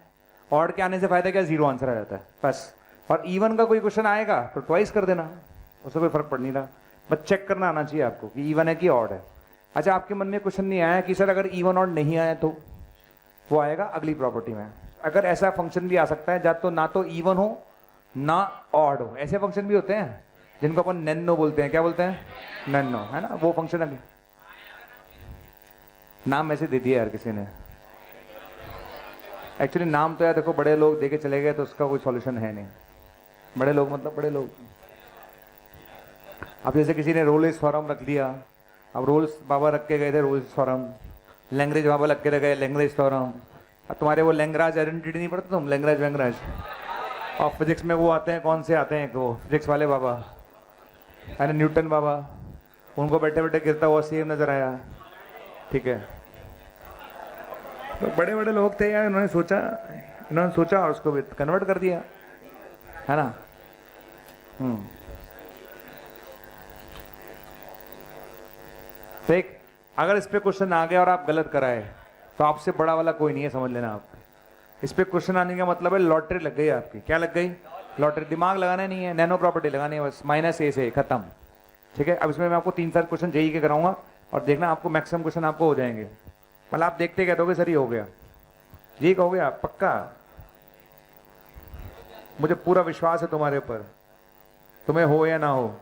ऑड के आने से फायदा क्या? 0 आंसर आ जाता है, बस। और E1 का कोई क्वेश्चन आएगा तो ट्वाइस कर देना, उससे कोई फर्क पड़ नहीं रहा। बस चेक करना आना चाहिए आपको कि E1 है कि ऑड है। अच्छा, आपके मन में क्वेश्चन नहीं आया कि सर अगर E1 ऑड नहीं आया तो? वो आएगा अगली प्रॉपर्टी में। अगर ऐसा फंक्शन भी आ सकता है जब तो ना तो E1 हो ना ऑड हो, ऐसे फंक्शन भी होते हैं जिनको अपन नैनो बोलते हैं। क्या बोलते हैं? नैनो, है ना? वो फंक्शन अभी नाम ऐसे दे दिया यार किसी ने। एक्चुअली नाम तो यार देखो, बड़े लोग दे के चले गए तो उसका कोई सॉल्यूशन है नहीं। बड़े लोग मतलब बड़े लोग। अब जैसे किसी ने रोल्स फॉरम रख दिया, अब रोल्स बाबा रख के गए थे रोल्स फॉरम, लैंग्वेज बाबा रख के गए लैंग्वेज फॉरम। अब तुम्हारे वो लैंग्राज आइडेंटिटी नहीं पढ़ते तुम, लैंग्राज वैंग्राज। और फिजिक्स में वो आते हैं, कौन से आते हैं वो फिजिक्स वाले बाबा, अरे न्यूटन बाबा, उनको बैठे बैठे गिरता हुआ सेम नजर आया। ठीक है, तो बड़े बड़े लोग थे यार, इन्होंने सोचा और उसको भी कन्वर्ट कर दिया, है ना। देख, अगर इस पे क्वेश्चन आ गया और आप गलत कराए तो आपसे बड़ा वाला कोई नहीं है, समझ लेना आप। इस पे क्वेश्चन आने का मतलब है लॉटरी लग गई आपकी। क्या लग गई? लॉटरी। दिमाग लगाना नहीं है, नैनो प्रॉपर्टी लगानी है बस, -a से खत्म। ठीक है, अब इसमें मैं आपको 3-4 क्वेश्चन जेई के कराऊंगा और देखना आपको मैक्सिमम क्वेश्चन आपको हो जाएंगे। मतलब आप देखते कह दोगे सर ये हो गया, ये कहोगे आप पक्का। मुझे पूरा विश्वास है तुम्हारे ऊपर, तुम्हें हो या ना हो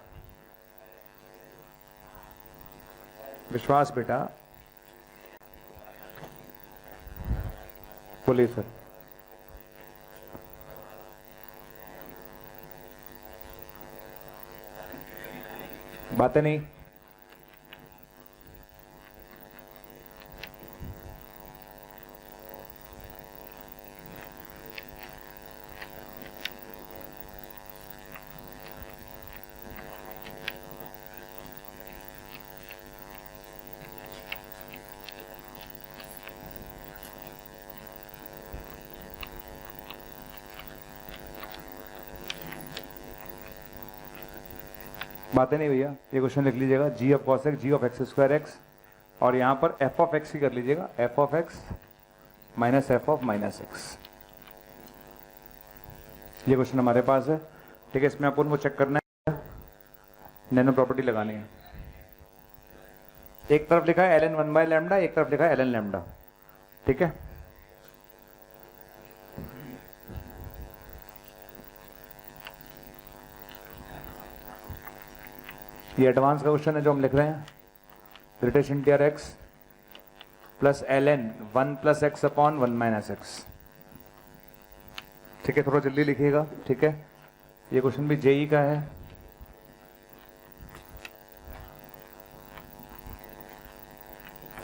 विश्वास बेटा। बोलिए सर। बातें नहीं। बातें नहीं भैया। ये क्वेश्चन लिख लीजिएगा, G of cos X, G of X square X, और यहां पर एफ ऑफ एक्स ही कर लीजिएगा, F of X minus F of minus X. ये क्वेश्चन हमारे पास है। ठीक है, इसमें अपन को चेक करना है, नैनो प्रॉपर्टी लगानी है। एक तरफ लिखा है ln 1/λ, एक तरफ लिखा है ln λ। ठीक है, ये एडवांस का क्वेश्चन है जो हम लिख रहे हैं। Greatest integer x plus ln 1 + x upon 1 - x। ठीक है, थोड़ा जल्दी लिखिएगा। ठीक है, ये क्वेश्चन भी जेई का है।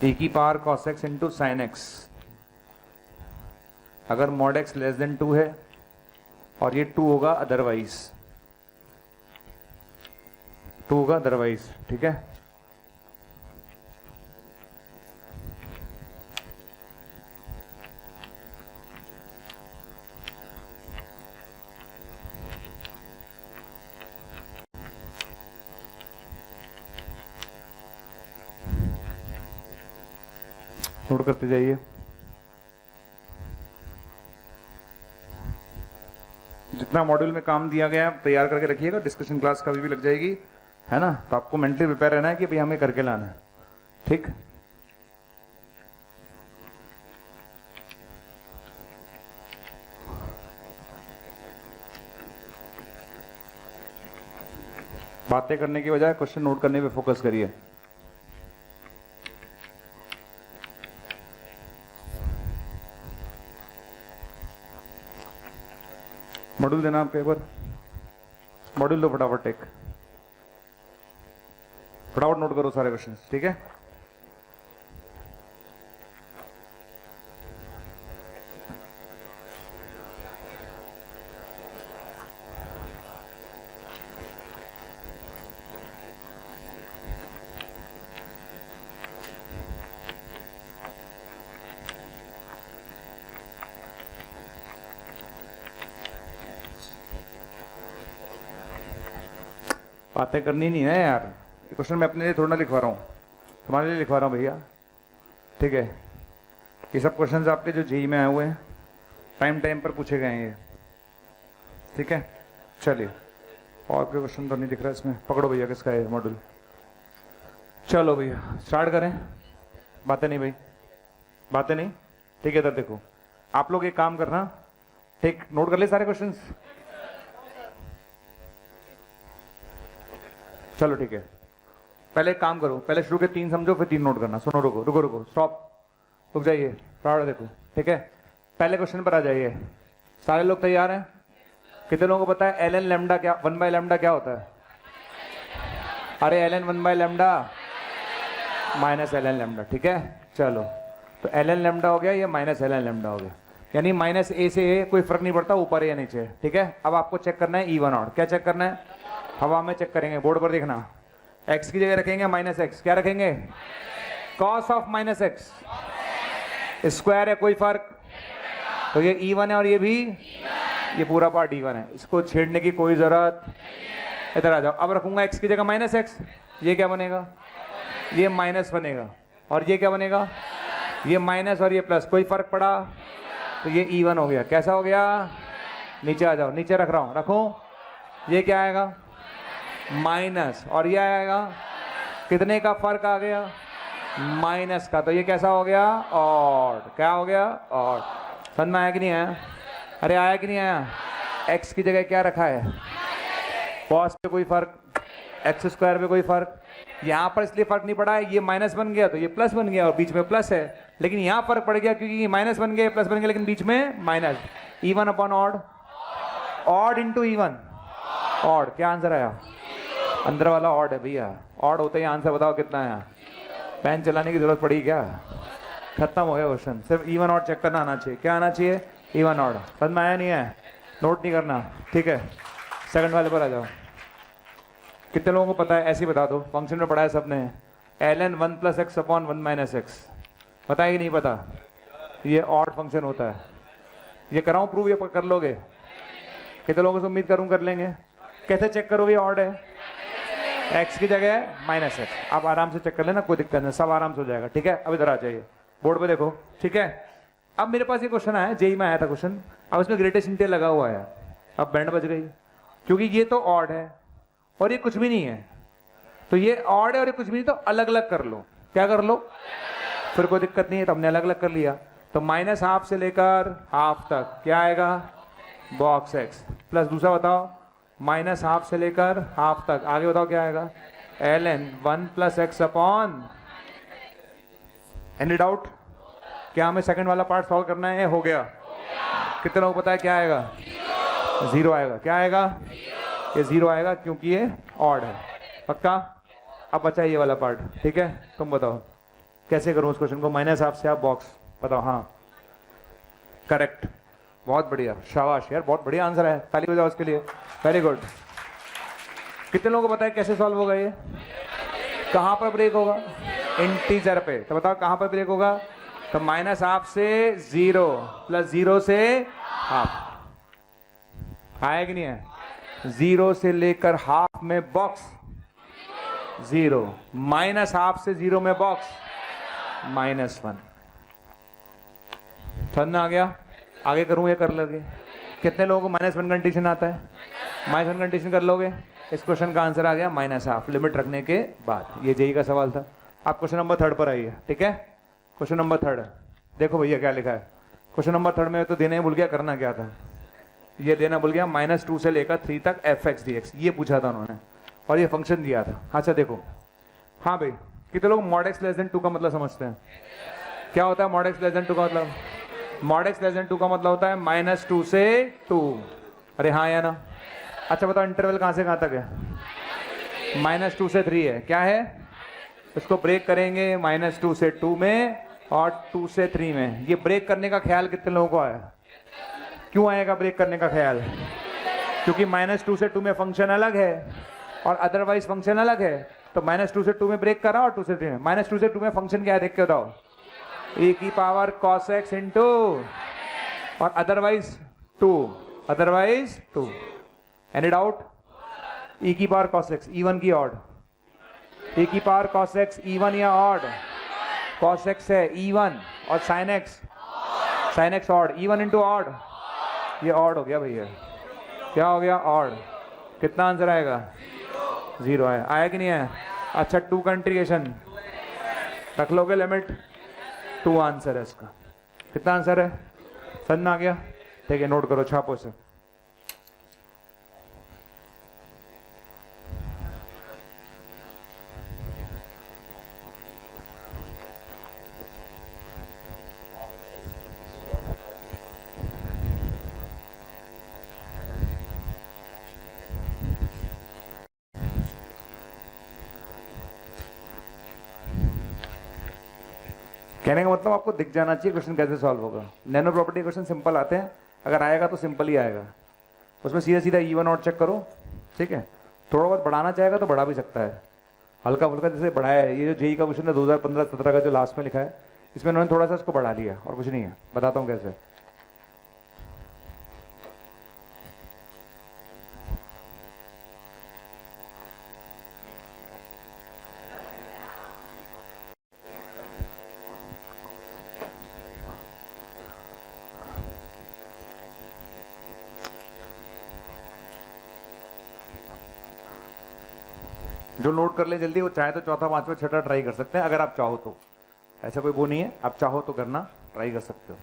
e⁻ cos x into sine x, अगर mod x < 2 है और ये 2 होगा अदरवाइज, 2 होगा अदरवाइज। ठीक है, नोट करते जाइए। जितना मॉड्यूल में काम दिया गया है तैयार करके रखिएगा, डिस्कशन क्लास कभी भी लग जाएगी, है ना। तो आपको मेंटली प्रिपेयर रहना है कि भाई हमें करके लाना है। ठीक, बातें करने की बजाय क्वेश्चन नोट करने पे फोकस करिए। मॉड्यूल देना आप पेपर, मॉड्यूल दो फटाफट, एक फटाफट नोट करो सारे क्वेश्चंस। ठीक है, बातें करनी नहीं है यार। ये क्वेश्चन मैं अपने लिए थोड़ा ना लिखवा रहा हूँ, तुम्हारे लिए लिखवा रहा हूँ भैया। ठीक है, ये सब क्वेश्चंस आपके जो जेई में आए हुए हैं, टाइम टाइम पर पूछे गए हैं ये। ठीक है, चलिए, और कोई क्वेश्चन तो नहीं दिख रहा इसमें। पकड़ो भैया, किसका है मॉड्यूल। चलो भैया स्टार्ट करें। बातें नहीं भाई, बातें नहीं। ठीक है, इधर देखो, आप लोग एक काम करना, ठीक, नोट कर ले सारे क्वेश्चंस। चलो ठीक है, पहले एक काम करो, पहले शुरू के 3 समझो, फिर 3 नोट करना। सुनो, रुको रुको रुको, स्टॉप। रुक जाइए, थोड़ा देखो, ठीक है। पहले क्वेश्चन पर आ जाइए। सारे लोग तैयार हैं? कितने लोगों को पता है एल एन लेमडा क्या, 1 बाय लेमडा क्या होता है? अरे L N 1 by lambda minus L N lambda, ठीक है। चलो, तो एल एन लेमडा हो गया, ये माइनस एल एन लेमडा हो गया, यानी माइनस ए से ए कोई फर्क नहीं पड़ता, ऊपर है या नीचे, ठीक है। अब आपको चेक करना है E1 और क्या चेक करना है? हवा में चेक करेंगे, बोर्ड पर देखना। एक्स की जगह रखेंगे माइनस एक्स, क्या रखेंगे? Cos of minus x, square है, कोई फर्क? तो ये E1 है और ये भी, ये पूरा पार्ट E1 है, इसको छेड़ने की कोई जरूरत। इधर आ जाओ। अब रखूंगा एक्स की जगह माइनस एक्स, ये क्या बनेगा? ये माइनस बनेगा, और ये क्या बनेगा? ये माइनस और ये प्लस, कोई फर्क पड़ा? तो ये E1 हो गया। कैसा हो गया? नीचे आ जाओ, नीचे रख रहा हूं, रखो। ये क्या आएगा? माइनस, और ये आएगा, कितने का फर्क आ गया? माइनस का। तो ये कैसा हो गया? ऑड। क्या हो गया? ऑड। समझ में आया कि नहीं आया? अरे आया कि नहीं आया? एक्स की जगह क्या रखा है? कॉस पे कोई फर्क, एक्स स्क्वायर पे कोई फर्क, यहाँ पर इसलिए फर्क नहीं पड़ा है, ये माइनस बन गया तो ये प्लस बन गया और बीच में प्लस है, लेकिन यहाँ फर्क पड़ गया क्योंकि ये माइनस बन गया, प्लस बन गया, लेकिन बीच में minus. E1 upon odd, odd into E1, odd. क्या आंसर आया? अंदर वाला ऑड है भैया, ऑड होता ही आंसर बताओ कितना है। पेन चलाने की जरूरत पड़ी क्या? खत्म हो गया क्वेश्चन। सिर्फ E1 ऑड चेक करना आना चाहिए। क्या आना चाहिए? E1 odd. समझ में आया नहीं है? नोट नहीं करना, ठीक है। सेकंड वाले पर आ जाओ। कितने लोगों को पता है? ऐसे ही बता दो, फंक्शन में पढ़ा है सबने, ln 1 plus x upon 1 minus x. पता है कि नहीं पता? ये ऑड फंक्शन होता है। ये कराऊं प्रूव, ये कर लोगे? कितने लोगों से उम्मीद करूं कर लेंगे? कैसे चेक करोगे ऑड है? एक्स की जगह माइनस एक्स। आप आराम से चेक कर लेना, कोई दिक्कत नहीं, सब आराम से हो जाएगा, ठीक है। अब इधर आ जाइए, बोर्ड पे देखो, ठीक है। अब मेरे पास ये क्वेश्चन आया, जेई में आया था क्वेश्चन, अब इसमें ग्रेटेस्ट इंटीजर लगा हुआ है। अब बैंड बज गई, क्योंकि ये तो ऑड है और ये कुछ भी नहीं है, तो ये ऑड है और ये कुछ भी नहीं, तो अलग अलग कर लो। क्या कर लो? फिर कोई दिक्कत नहीं है, तो हमने अलग अलग कर लिया। तो माइनस हाफ से लेकर हाफ तक क्या आएगा? Box x. प्लस दूसरा बताओ, माइनस हाफ से लेकर हाफ तक, आगे बताओ क्या आएगा? ln 1 plus x upon. Any doubt? क्या हमें सेकंड वाला पार्ट सॉल्व करना है? हो गया। कितने लोगों को पता है क्या आएगा? 0 आएगा। क्या आएगा? ये 0 आएगा क्योंकि ये ऑड है। पक्का? अब बचा ये वाला पार्ट, ठीक है। तुम बताओ कैसे करूं उस क्वेश्चन को? माइनस हाफ से आप बॉक्स, बताओ। हाँ करेक्ट, बहुत बढ़िया, शाबाश यार, बहुत बढ़िया आंसर है, ताली बजाओ उसके लिए, वेरी गुड। कितने लोगों को पता है कैसे सॉल्व होगा ये? कहां पर ब्रेक होगा? इंटीजर पे। तो बताओ कहां पर ब्रेक होगा? तो माइनस हाफ से 0 प्लस 0 से हाफ। आया कि नहीं है? 0 से लेकर हाफ में बॉक्स 0, माइनस हाफ से 0 में बॉक्स -1। समझ आ गया? आगे करूं या कर लोगे? कितने लोगों को -1 कंडीशन आता है? -1 कंडीशन कर लोगे? इस क्वेश्चन का आंसर आ गया माइनस हाफ, लिमिट रखने के बाद। ये जेई का सवाल था। आप क्वेश्चन नंबर 3 पर आइए, ठीक है। क्वेश्चन नंबर 3 देखो भैया क्या लिखा है। क्वेश्चन नंबर 3 में तो देने भूल गया, करना क्या था? ये देना भूल गया, -2 से लेकर 3 तक f(x) dx, ये पूछा था उन्होंने, और ये फंक्शन दिया था। अच्छा देखो, हाँ भाई, कितने लोग mod x लेस देन 2 का मतलब समझते हैं? क्या होता है mod x लेस देन 2 का मतलब? mod x लेस देन 2 का मतलब होता है -2 से 2। अरे हाँ या ना? अच्छा बताओ, इंटरवल कहाँ से कहाँ तक है? -2 से 3 है। क्या है? इसको ब्रेक करेंगे -2 से 2 में और 2 से 3 में। ये ब्रेक करने का ख्याल कितने लोगों को आया? क्यों आएगा ब्रेक करने का ख्याल? क्योंकि -2 से 2 में फंक्शन अलग है और अदरवाइज फंक्शन अलग है। तो -2 से 2 में ब्रेक करा और 2 से 3 में। -2 से 2 में फंक्शन क्या है देख के बताओ? e की पावर cos x इंटू, और अदरवाइज 2। Any doubt? e की पावर cos x, E1 की ऑड, e की पावर cos x E1 या ऑड? cos x है E1 और sin x odd, E1 into odd, ये ऑड हो गया भैया। क्या हो गया? ऑड। कितना आंसर आएगा? 0 आया। आया कि नहीं आया? अच्छा 2 का इंटीग्रेशन रख लोगे लिमिट, 2 आंसर है इसका। कितना आंसर है? समझ में आ गया? ठीक है, नोट करो, छापो से। कहने का मतलब आपको दिख जाना चाहिए क्वेश्चन कैसे सॉल्व होगा। नैनो प्रॉपर्टी क्वेश्चन सिंपल आते हैं, अगर आएगा तो सिंपल ही आएगा, उसमें सीधा सीधा इवन और चेक करो, ठीक है। थोड़ा बहुत बढ़ाना चाहेगा तो बढ़ा भी सकता है, हल्का फुल्का जैसे बढ़ाया है। ये जो जेई का क्वेश्चन है 2015-17 का जो लास्ट में लिखा है, इसमें उन्होंने थोड़ा सा इसको बढ़ा लिया और कुछ नहीं है। बताता हूँ कैसे। जो नोट कर ले जल्दी, वो चाहे तो चौथा पांचवा छठा ट्राई कर सकते हैं अगर आप चाहो तो। ऐसा कोई वो नहीं है, आप चाहो तो करना ट्राई कर सकते हो।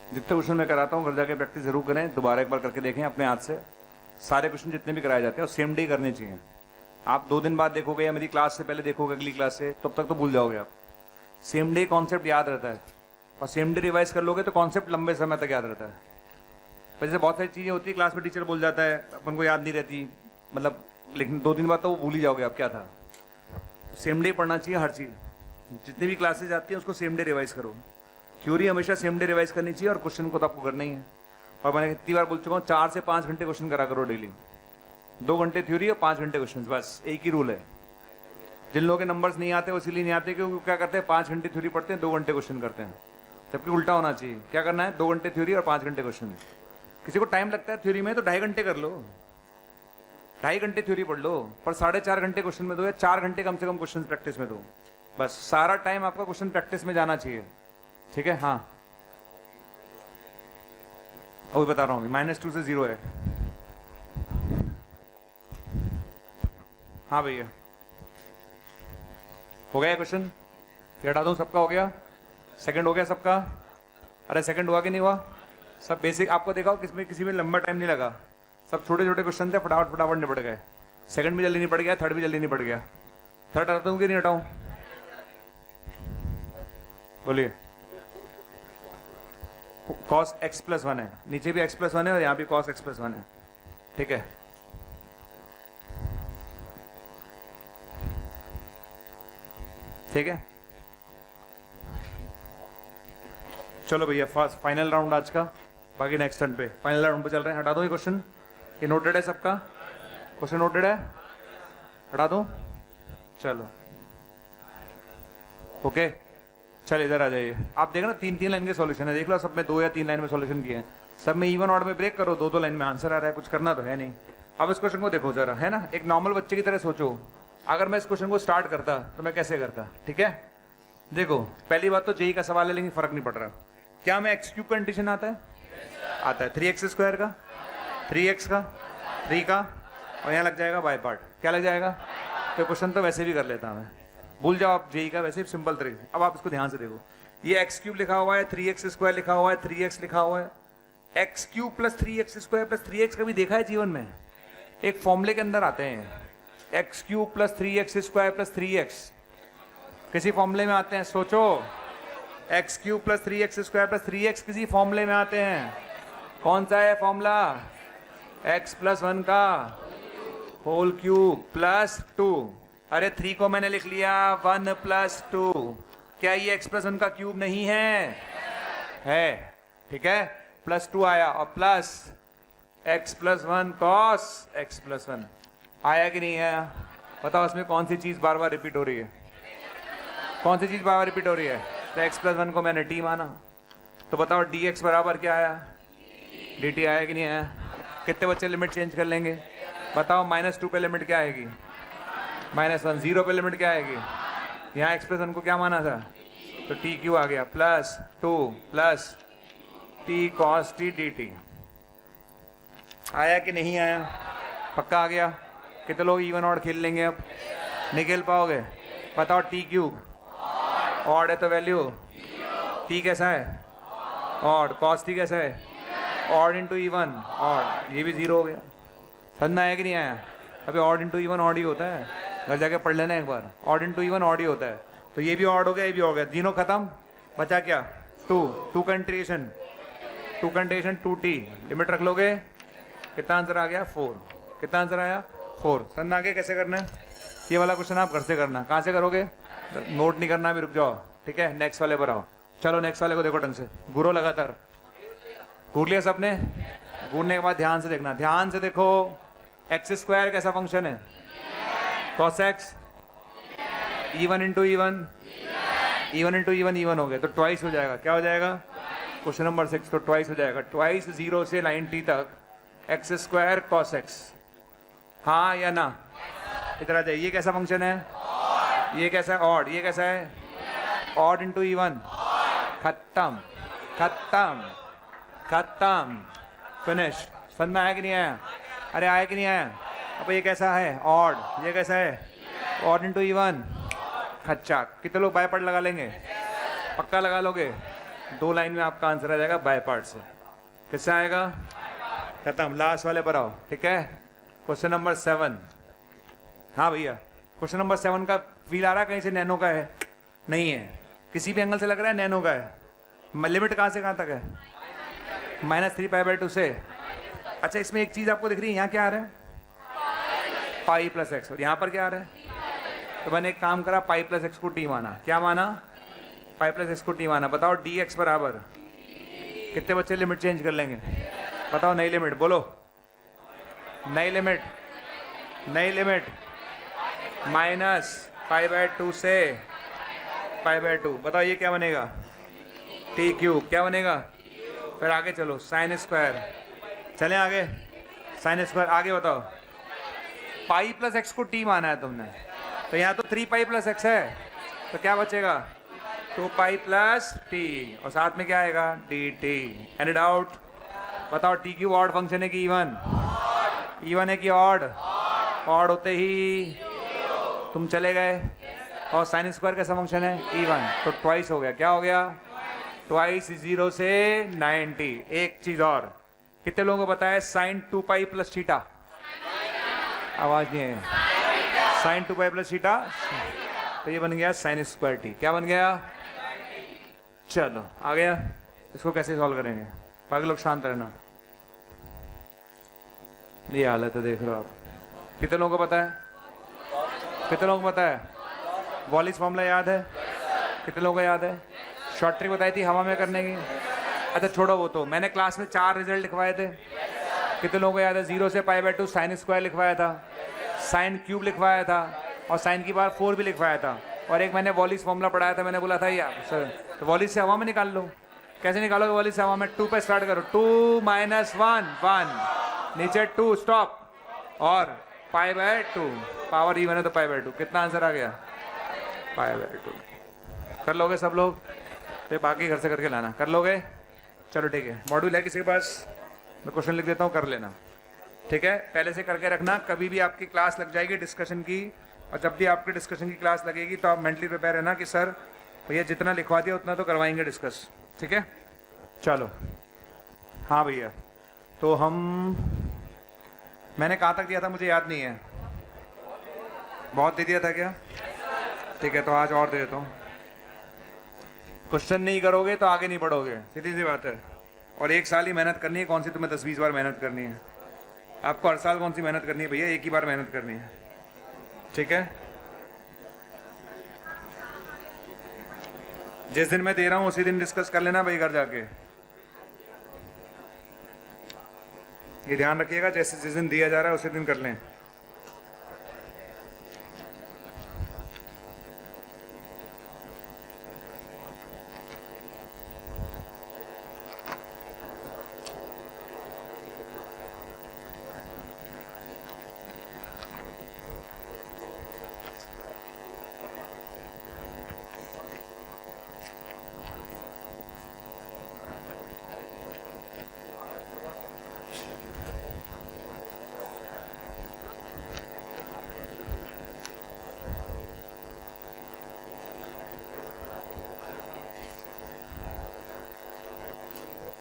जितने क्वेश्चन मैं कराता हूँ घर जाके प्रैक्टिस जरूर करें, दोबारा एक बार करके देखें अपने हाथ से। सारे क्वेश्चन जितने भी कराए जाते हैं सेम डे करने चाहिए। आप 2 दिन बाद देखोगे या मेरी क्लास से पहले देखोगे अगली क्लास से, तब तक तो भूल जाओगे आप। सेम डे कॉन्सेप्ट याद रहता है, और सेम डे रिवाइज कर लोगे तो कॉन्सेप्ट लंबे समय तक याद रहता है। पर जैसे बहुत सारी चीजें होती है क्लास में टीचर बोल जाता है, अपन को याद नहीं रहती, मतलब लेकिन 2 दिन बाद तो वो भूल ही जाओगे आप क्या था। सेम डे पढ़ना चाहिए हर चीज, जितनी भी क्लासेज आती है उसको सेम डे रिवाइज करो। थ्योरी हमेशा सेम डे रिवाइज करनी चाहिए और क्वेश्चन को तो आपको करना ही है। और मैंने कितनी बार बोल चुका हूँ, 4 से 5 घंटे क्वेश्चन करा करो डेली। 2 घंटे थ्योरी और 5 घंटे क्वेश्चन, बस एक ही रूल है। जिन लोगों के नंबर्स नहीं आते वो इसलिए नहीं आते क्योंकि क्या करते हैं, 5 घंटे थ्योरी पढ़ते हैं, 2 घंटे क्वेश्चन करते हैं। जबकि उल्टा होना चाहिए, क्या करना है, 2 घंटे थ्योरी और 5 घंटे क्वेश्चन। किसी को टाइम लगता है थ्योरी में तो 2.5 घंटे कर लो, 2.5 घंटे थ्योरी पढ़ लो, पर 4.5 घंटे क्वेश्चन में दो या 4 घंटे कम से कम क्वेश्चन प्रैक्टिस में दो। बस सारा टाइम आपका क्वेश्चन प्रैक्टिस में जाना चाहिए, ठीक है। हाँ अभी बता रहा हूँ, -2 से 0 है। हाँ भैया हो गया क्वेश्चन, हटा दूं, सबका हो गया, सेकंड हो गया सबका। अरे सेकंड हुआ कि नहीं हुआ, सब बेसिक आपको देखा हो, किसमें किसी में लंबा टाइम नहीं लगा, सब छोटे छोटे क्वेश्चन थे, फटाफट फटाफट निपट गए। सेकंड भी जल्दी निपट गया, थर्ड भी जल्दी निपट गया। थर्ड हटाता हूँ कि नहीं हटाऊं, बोलिए। cos x+1 है, नीचे भी x+1 है और यहाँ भी cos x+1 है, ठीक है। ठीक है, चलो भैया फर्स्ट फाइनल राउंड आज का, बाकी नेक्स्ट टर्न पे। फाइनल राउंड पे चल रहे हैं, हटा दो ये क्वेश्चन, ये नोटेड है सबका, क्वेश्चन नोटेड है, हटा दो। चलो ओके, चल इधर आ जाइए। आप देखना 3-3 लाइन के सॉल्यूशन है, देख लो सब में 2 या 3 लाइन में सॉल्यूशन किए हैं, सब में इवन ऑड में ब्रेक करो, 2-2 लाइन में आंसर आ रहा है, कुछ करना तो है नहीं। अब इस क्वेश्चन को देखो जरा, है ना, एक नॉर्मल बच्चे की तरह सोचो। अगर मैं इस क्वेश्चन को स्टार्ट करता तो मैं कैसे करता, ठीक है। देखो पहली बात तो जेई का सवाल है, लेकिन फर्क नहीं पड़ रहा। क्या मैं x क्यूब कंडीशन आता है, आता है 3x² का, 3x का, 3 का, और यहाँ लग जाएगा बाय पार्ट, क्या लग जाएगा। तो क्वेश्चन तो वैसे भी कर लेता मैं, भूल जाओ आप जेई का, वैसे ही सिंपल तरीके। अब आप इसको ध्यान से देखो, ये x³ लिखा हुआ है, 3x² लिखा हुआ है, 3x लिखा हुआ है। x³ + 3x² + 3x कभी देखा है जीवन में, एक फॉर्मूले के अंदर आते हैं। x³ + 3x² + 3x किसी फॉर्मूले में आते हैं, सोचो। x³ + 3x² + 3x किसी फॉर्मूले में आते हैं, कौन सा है फॉर्मूला, x+1 का होल क्यूब +2। अरे 3 को मैंने लिख लिया 1 + 2, क्या ये x+1 का क्यूब नहीं है, ठीक है। +2 आया और प्लस x+1 cos x+1 आया कि नहीं आया, बताओ इसमें कौन सी चीज बार बार रिपीट हो रही है, कौन सी चीज बार बार रिपीट हो रही है। तो x+1 को मैंने t माना, तो बताओ dx बराबर क्या आया, dt आया कि नहीं आया। कितने बच्चे लिमिट चेंज कर लेंगे बताओ। -2 पे लिमिट क्या आएगी, -1। 0 पे लिमिट क्या आएगी, यहाँ एक्सप्रेशन को क्या माना था, तो टी क्यू आ गया +2 plus T cos T D T. आया कि नहीं आया, पक्का आ गया। कितने लोग इवन ऑड खेल लेंगे, अब नहीं खेल पाओगे। बताओ टी क्यूब ऑड है तो वैल्यू टी कैसा है, ऑड। कॉस टी कैसा है, ऑड इंटू इवन ऑड। ये भी 0 हो गया। समझ में आया कि नहीं आया। अभी ऑड इंटू इवन ऑड ही होता है, घर जाके पढ़ लेना एक बार। ऑड इंटू इवन ऑड ही होता है। तो ये भी ऑड हो गया, ये भी हो गया, तीनों खत्म। बचा क्या, 2 कंट्रीशन 2t। लिमिट रख लोगे, कितना आंसर आ गया 4। कितना आंसर आया 4। समझ में आगे कैसे करना है। ये वाला क्वेश्चन आप घर से करना। कहाँ से करोगे, नोट नहीं करना, भी रुक जाओ, ठीक है। नेक्स्ट वाले पर आओ। चलो नेक्स्ट वाले को देखो ढंग से, घूरो लगातार। घूर लिया सबने, घूरने के बाद ध्यान से देखना, ध्यान से देखो। x² कैसा फंक्शन है, cos x। Even into even, even into even, even हो गया तो ट्वाइस हो जाएगा। क्या हो जाएगा, क्वेश्चन नंबर 6 तो ट्वाइस हो जाएगा। ट्वाइस 0 से 90 तक x² cos x। हाँ या ना, इधर आ जाइए। ये कैसा फंक्शन है, ये कैसा है, ऑड। ये कैसा है, ऑड इंटू इवन। खत्म खत्म खत्म, फिनिश। समझ में आया कि नहीं आया, अरे आया कि नहीं आया। अब ये कैसा है, ऑड। ये कैसा है, ऑड इंटू इवन। खच्चा। कितने लोग बाय पार्ट लगा लेंगे, पक्का लगा लोगे। 2 लाइन में आपका आंसर आ जाएगा बाय पार्ट से। किससे आएगा, खत्म। लास्ट वाले पर आओ, ठीक है। Question number 7। हाँ भैया, क्वेश्चन नंबर 7 का फील आ रहा है कहीं से नैनो का है, नहीं है। किसी भी एंगल से लग रहा है नैनो का है। लिमिट कहाँ से कहाँ तक है, -3π/2 से। अच्छा, इसमें एक चीज आपको दिख रही है, यहाँ क्या आ रहा है, पाई प्लस एक्स। और यहाँ पर क्या आ रहा है, तो मैंने एक काम करा, पाई प्लस एक्स को टी माना। क्या माना, पाई प्लस एक्स को टी माना। बताओ dx बराबर, कितने बच्चे लिमिट चेंज कर लेंगे बताओ। नई लिमिट बोलो, नई लिमिट, नई लिमिट -π/2 से π/2। बताओ ये क्या बनेगा, टी क्यूब। क्या बनेगा, फिर आगे चलो, sin²। चलें आगे, sin²। आगे बताओ, पाई प्लस एक्स को टी माना है तुमने, तो यहाँ तो 3π + x है, तो क्या बचेगा 2π + t। और साथ में क्या आएगा, dt। एनी डाउट, बताओ टी क्यूब ऑड फंक्शन है कि इवन, इवन है कि ऑड। ऑड होते ही तुम चले गए। और sin² कैसा फंक्शन है, इवन, तो ट्वाइस हो गया। क्या हो गया, ट्वाइस 0 से 90। एक चीज और, कितने लोगों को पता है sin 2π + थीटा, आवाज नहीं है, sin 2π + थीटा। तो ये बन गया sin²t। क्या बन गया, चलो आ गया। इसको कैसे सॉल्व करेंगे, बाकी लोग शांत रहना। ये हालत है, देख रहे हो आप। कितने लोगों को पता है, कितने लोगों को पता है, वॉलिस फॉर्मूला याद है, कितने लोगों को याद है। शॉर्ट ट्रिक बताई थी हवा में करने की। अच्छा छोड़ो वो, तो मैंने क्लास में 4 रिजल्ट लिखवाए थे, कितने लोगों को याद है। 0 से π/2 sin² लिखवाया था, sin³ लिखवाया था, और sin की बार 4 भी लिखवाया था। और एक मैंने वॉलिस फॉर्मूला पढ़ाया था, मैंने बोला था यार सर, तो वॉलिस से हवा में निकाल लो। कैसे निकालोगे वॉलिस से हवा में, 2 पे स्टार्ट करो, 2 - 1 1, नीचे 2 स्टॉप, और π/2 पावर इवन है तो π/2। कितना आंसर आ गया, π/2। कर लोगे सब लोग, तो बाकी घर से करके लाना। कर लोगे, चलो ठीक है। मॉड्यूल है किसी के पास, मैं क्वेश्चन लिख देता हूँ, कर लेना, ठीक है। पहले से करके रखना, कभी भी आपकी क्लास लग जाएगी डिस्कशन की, और जब भी आपकी डिस्कशन की क्लास लगेगी तो आप मेंटली प्रिपेयर रहना कि सर भैया जितना लिखवा दिया उतना तो करवाएंगे डिस्कस, ठीक है। चलो हाँ भैया, तो मैंने कहाँ तक दिया था मुझे याद नहीं है, बहुत दे दिया था क्या, ठीक है। तो आज और दे देता हूँ। क्वेश्चन नहीं करोगे तो आगे नहीं बढ़ोगे, सीधी सी बात है। और एक साल ही मेहनत करनी है, कौन सी तुम्हें 10-20 बार मेहनत करनी है। आपको हर साल कौन सी मेहनत करनी है भैया, एक ही बार मेहनत करनी है, ठीक है। जिस दिन मैं दे रहा हूं उसी दिन डिस्कस कर लेना भाई घर जाके। ये ध्यान रखिएगा, जैसे जिस दिन दिया जा रहा है उसी दिन कर लें।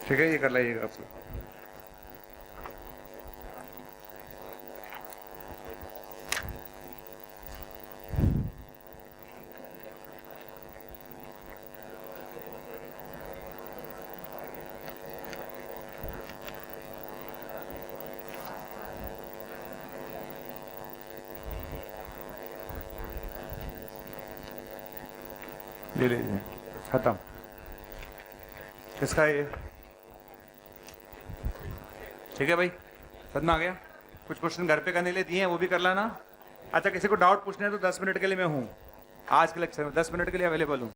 ठीक है, ये कर लाइएगा आप लोग। ले लीजिए, खत्म। किसका है ये? ठीक है भाई, समझ में आ गया? कुछ क्वेश्चन घर पे करने के लिए दिए हैं, वो भी कर लाना। अच्छा, किसी को डाउट पूछना है तो 10 मिनट के लिए मैं हूँ, आज के लेक्चर में 10 मिनट के लिए अवेलेबल हूँ।